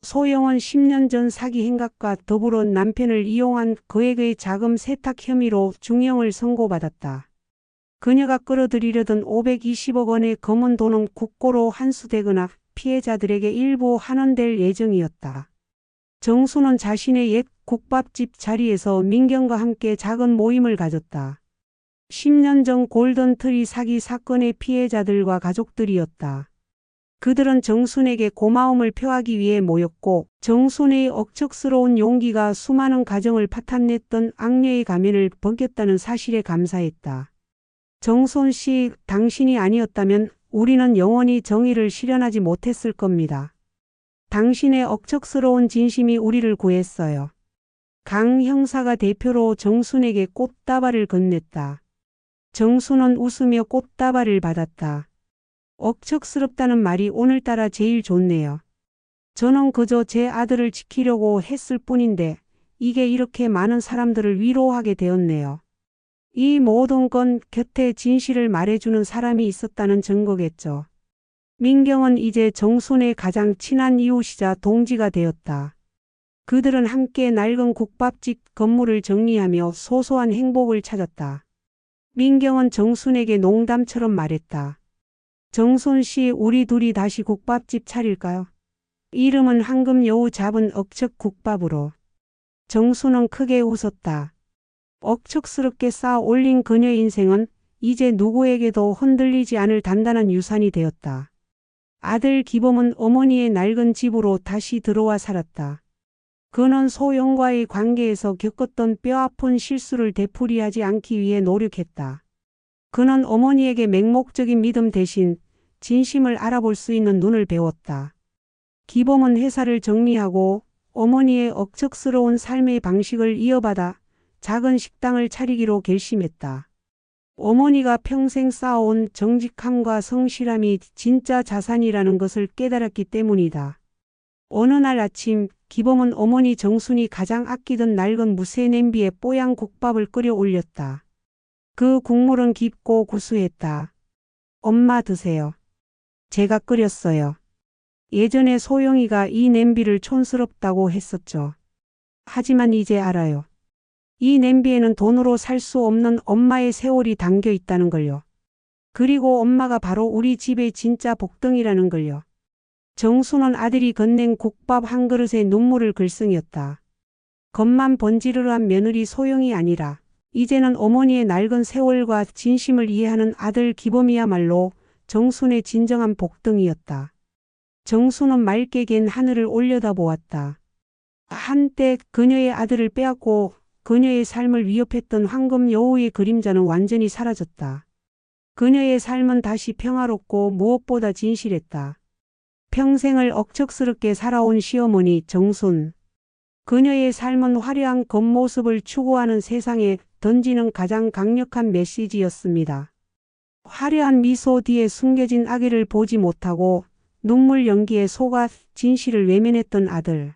소영은 10년 전 사기 행각과 더불어 남편을 이용한 거액의 자금 세탁 혐의로 중형을 선고받았다. 그녀가 끌어들이려던 520억 원의 검은 돈은 국고로 환수되거나 피해자들에게 일부 환원될 예정이었다. 정수는 자신의 옛 국밥집 자리에서 민경과 함께 작은 모임을 가졌다. 10년 전 골든트리 사기 사건의 피해자들과 가족들이었다. 그들은 정순에게 고마움을 표하기 위해 모였고 정순의 억척스러운 용기가 수많은 가정을 파탄냈던 악녀의 가면을 벗겼다는 사실에 감사했다. 정순 씨, 당신이 아니었다면 우리는 영원히 정의를 실현하지 못했을 겁니다. 당신의 억척스러운 진심이 우리를 구했어요. 강 형사가 대표로 정순에게 꽃다발을 건넸다. 정순은 웃으며 꽃다발을 받았다. 억척스럽다는 말이 오늘따라 제일 좋네요. 저는 그저 제 아들을 지키려고 했을 뿐인데 이게 이렇게 많은 사람들을 위로하게 되었네요. 이 모든 건 곁에 진실을 말해주는 사람이 있었다는 증거겠죠. 민경은 이제 정순의 가장 친한 이웃이자 동지가 되었다. 그들은 함께 낡은 국밥집 건물을 정리하며 소소한 행복을 찾았다. 민경은 정순에게 농담처럼 말했다. 정순 씨, 우리 둘이 다시 국밥집 차릴까요? 이름은 황금 여우 잡은 억척 국밥으로. 정순은 크게 웃었다. 억척스럽게 쌓아 올린 그녀의 인생은 이제 누구에게도 흔들리지 않을 단단한 유산이 되었다. 아들 기범은 어머니의 낡은 집으로 다시 들어와 살았다. 그는 소영과의 관계에서 겪었던 뼈아픈 실수를 되풀이하지 않기 위해 노력했다. 그는 어머니에게 맹목적인 믿음 대신 진심을 알아볼 수 있는 눈을 배웠다. 기범은 회사를 정리하고 어머니의 억척스러운 삶의 방식을 이어받아 작은 식당을 차리기로 결심했다. 어머니가 평생 쌓아온 정직함과 성실함이 진짜 자산이라는 것을 깨달았기 때문이다. 어느 날 아침 기범은 어머니 정순이 가장 아끼던 낡은 무쇠 냄비에 뽀얀 국밥을 끓여 올렸다. 그 국물은 깊고 구수했다. 엄마 드세요. 제가 끓였어요. 예전에 소영이가 이 냄비를 촌스럽다고 했었죠. 하지만 이제 알아요. 이 냄비에는 돈으로 살 수 없는 엄마의 세월이 담겨 있다는 걸요. 그리고 엄마가 바로 우리 집의 진짜 복덩이라는 걸요. 정수는 아들이 건넨 국밥 한 그릇에 눈물을 글썽였다. 겉만 번지르르한 며느리 소영이 아니라 이제는 어머니의 낡은 세월과 진심을 이해하는 아들 기범이야말로 정순의 진정한 복덩이였다. 정순은 맑게 갠 하늘을 올려다보았다. 한때 그녀의 아들을 빼앗고 그녀의 삶을 위협했던 황금 여우의 그림자는 완전히 사라졌다. 그녀의 삶은 다시 평화롭고 무엇보다 진실했다. 평생을 억척스럽게 살아온 시어머니 정순. 그녀의 삶은 화려한 겉모습을 추구하는 세상에 던지는 가장 강력한 메시지였습니다. 화려한 미소 뒤에 숨겨진 악의를 보지 못하고 눈물 연기에 속아 진실을 외면했던 아들.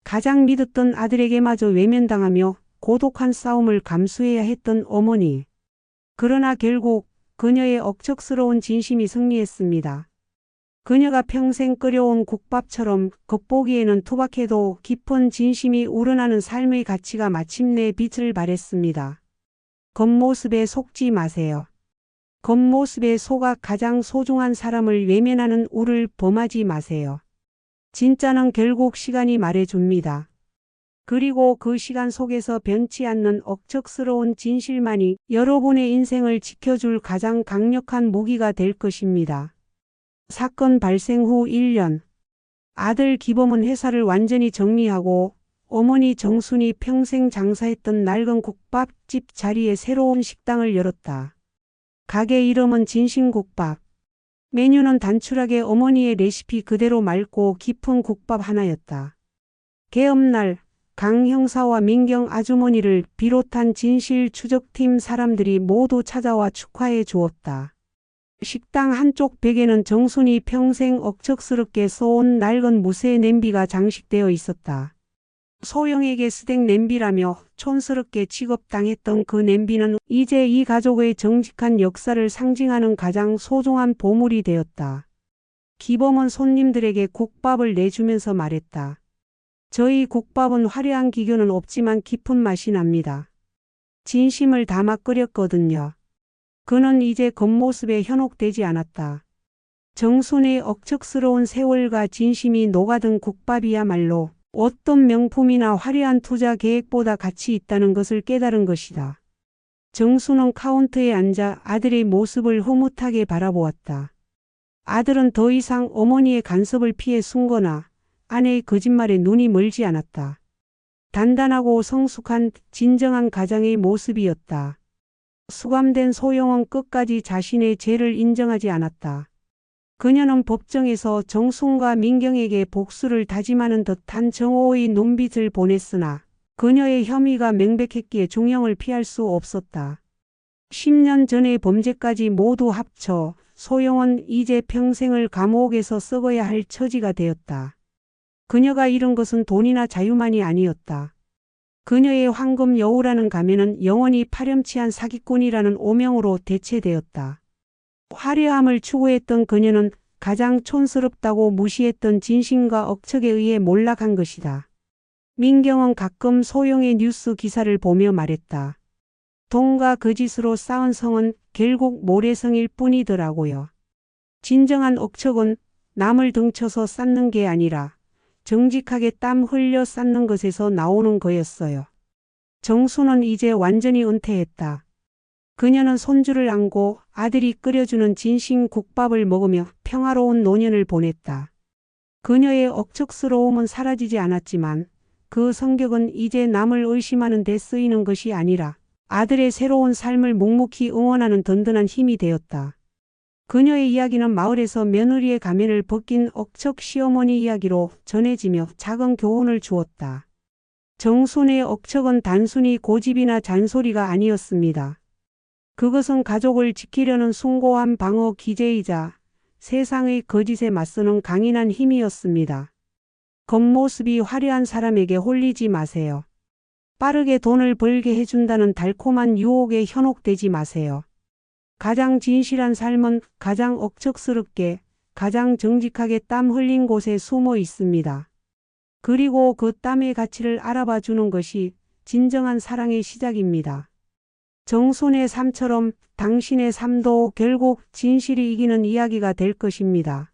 가장 믿었던 아들에게마저 외면당하며 고독한 싸움을 감수해야 했던 어머니. 그러나 결국 그녀의 억척스러운 진심이 승리했습니다. 그녀가 평생 끓여온 국밥처럼 겉보기에는 투박해도 깊은 진심이 우러나는 삶의 가치가 마침내 빛을 발했습니다. 겉모습에 속지 마세요. 겉모습에 속아 가장 소중한 사람을 외면하는 우를 범하지 마세요. 진짜는 결국 시간이 말해줍니다. 그리고 그 시간 속에서 변치 않는 억척스러운 진실만이 여러분의 인생을 지켜줄 가장 강력한 무기가 될 것입니다. 사건 발생 후 1년. 아들 기범은 회사를 완전히 정리하고 어머니 정순이 평생 장사했던 낡은 국밥집 자리에 새로운 식당을 열었다. 가게 이름은 진심국밥. 메뉴는 단출하게 어머니의 레시피 그대로 맑고 깊은 국밥 하나였다. 개업날 강 형사와 민경 아주머니를 비롯한 진실 추적팀 사람들이 모두 찾아와 축하해 주었다. 식당 한쪽 벽에는 정순이 평생 억척스럽게 써온 낡은 무쇠 냄비가 장식되어 있었다. 소영에게 스낵 냄비라며 촌스럽게 취급당했던 그 냄비는 이제 이 가족의 정직한 역사를 상징하는 가장 소중한 보물이 되었다. 기범은 손님들에게 국밥을 내주면서 말했다. 저희 국밥은 화려한 기교는 없지만 깊은 맛이 납니다. 진심을 담아 끓였거든요. 그는 이제 겉모습에 현혹되지 않았다. 정순의 억척스러운 세월과 진심이 녹아든 국밥이야말로 어떤 명품이나 화려한 투자 계획보다 가치 있다는 것을 깨달은 것이다. 정순은 카운터에 앉아 아들의 모습을 흐뭇하게 바라보았다. 아들은 더 이상 어머니의 간섭을 피해 숨거나 아내의 거짓말에 눈이 멀지 않았다. 단단하고 성숙한 진정한 가장의 모습이었다. 수감된 소영은 끝까지 자신의 죄를 인정하지 않았다. 그녀는 법정에서 정순과 민경에게 복수를 다짐하는 듯한 정오의 눈빛을 보냈으나 그녀의 혐의가 명백했기에 중형을 피할 수 없었다. 10년 전의 범죄까지 모두 합쳐 소영은 이제 평생을 감옥에서 썩어야 할 처지가 되었다. 그녀가 잃은 것은 돈이나 자유만이 아니었다. 그녀의 황금 여우라는 가면은 영원히 파렴치한 사기꾼이라는 오명으로 대체되었다. 화려함을 추구했던 그녀는 가장 촌스럽다고 무시했던 진심과 억척에 의해 몰락한 것이다. 민경은 가끔 소영의 뉴스 기사를 보며 말했다. 돈과 거짓으로 쌓은 성은 결국 모래성일 뿐이더라고요. 진정한 억척은 남을 등쳐서 쌓는 게 아니라 정직하게 땀 흘려 쌓는 것에서 나오는 거였어요. 정수는 이제 완전히 은퇴했다. 그녀는 손주를 안고 아들이 끓여주는 진심 국밥을 먹으며 평화로운 노년을 보냈다. 그녀의 억척스러움은 사라지지 않았지만 그 성격은 이제 남을 의심하는 데 쓰이는 것이 아니라 아들의 새로운 삶을 묵묵히 응원하는 든든한 힘이 되었다. 그녀의 이야기는 마을에서 며느리의 가면을 벗긴 억척 시어머니 이야기로 전해지며 작은 교훈을 주었다. 정순의 억척은 단순히 고집이나 잔소리가 아니었습니다. 그것은 가족을 지키려는 숭고한 방어 기제이자 세상의 거짓에 맞서는 강인한 힘이었습니다. 겉모습이 화려한 사람에게 홀리지 마세요. 빠르게 돈을 벌게 해준다는 달콤한 유혹에 현혹되지 마세요. 가장 진실한 삶은 가장 억척스럽게, 가장 정직하게 땀 흘린 곳에 숨어 있습니다. 그리고 그 땀의 가치를 알아봐 주는 것이 진정한 사랑의 시작입니다. 정순의 삶처럼 당신의 삶도 결국 진실이 이기는 이야기가 될 것입니다.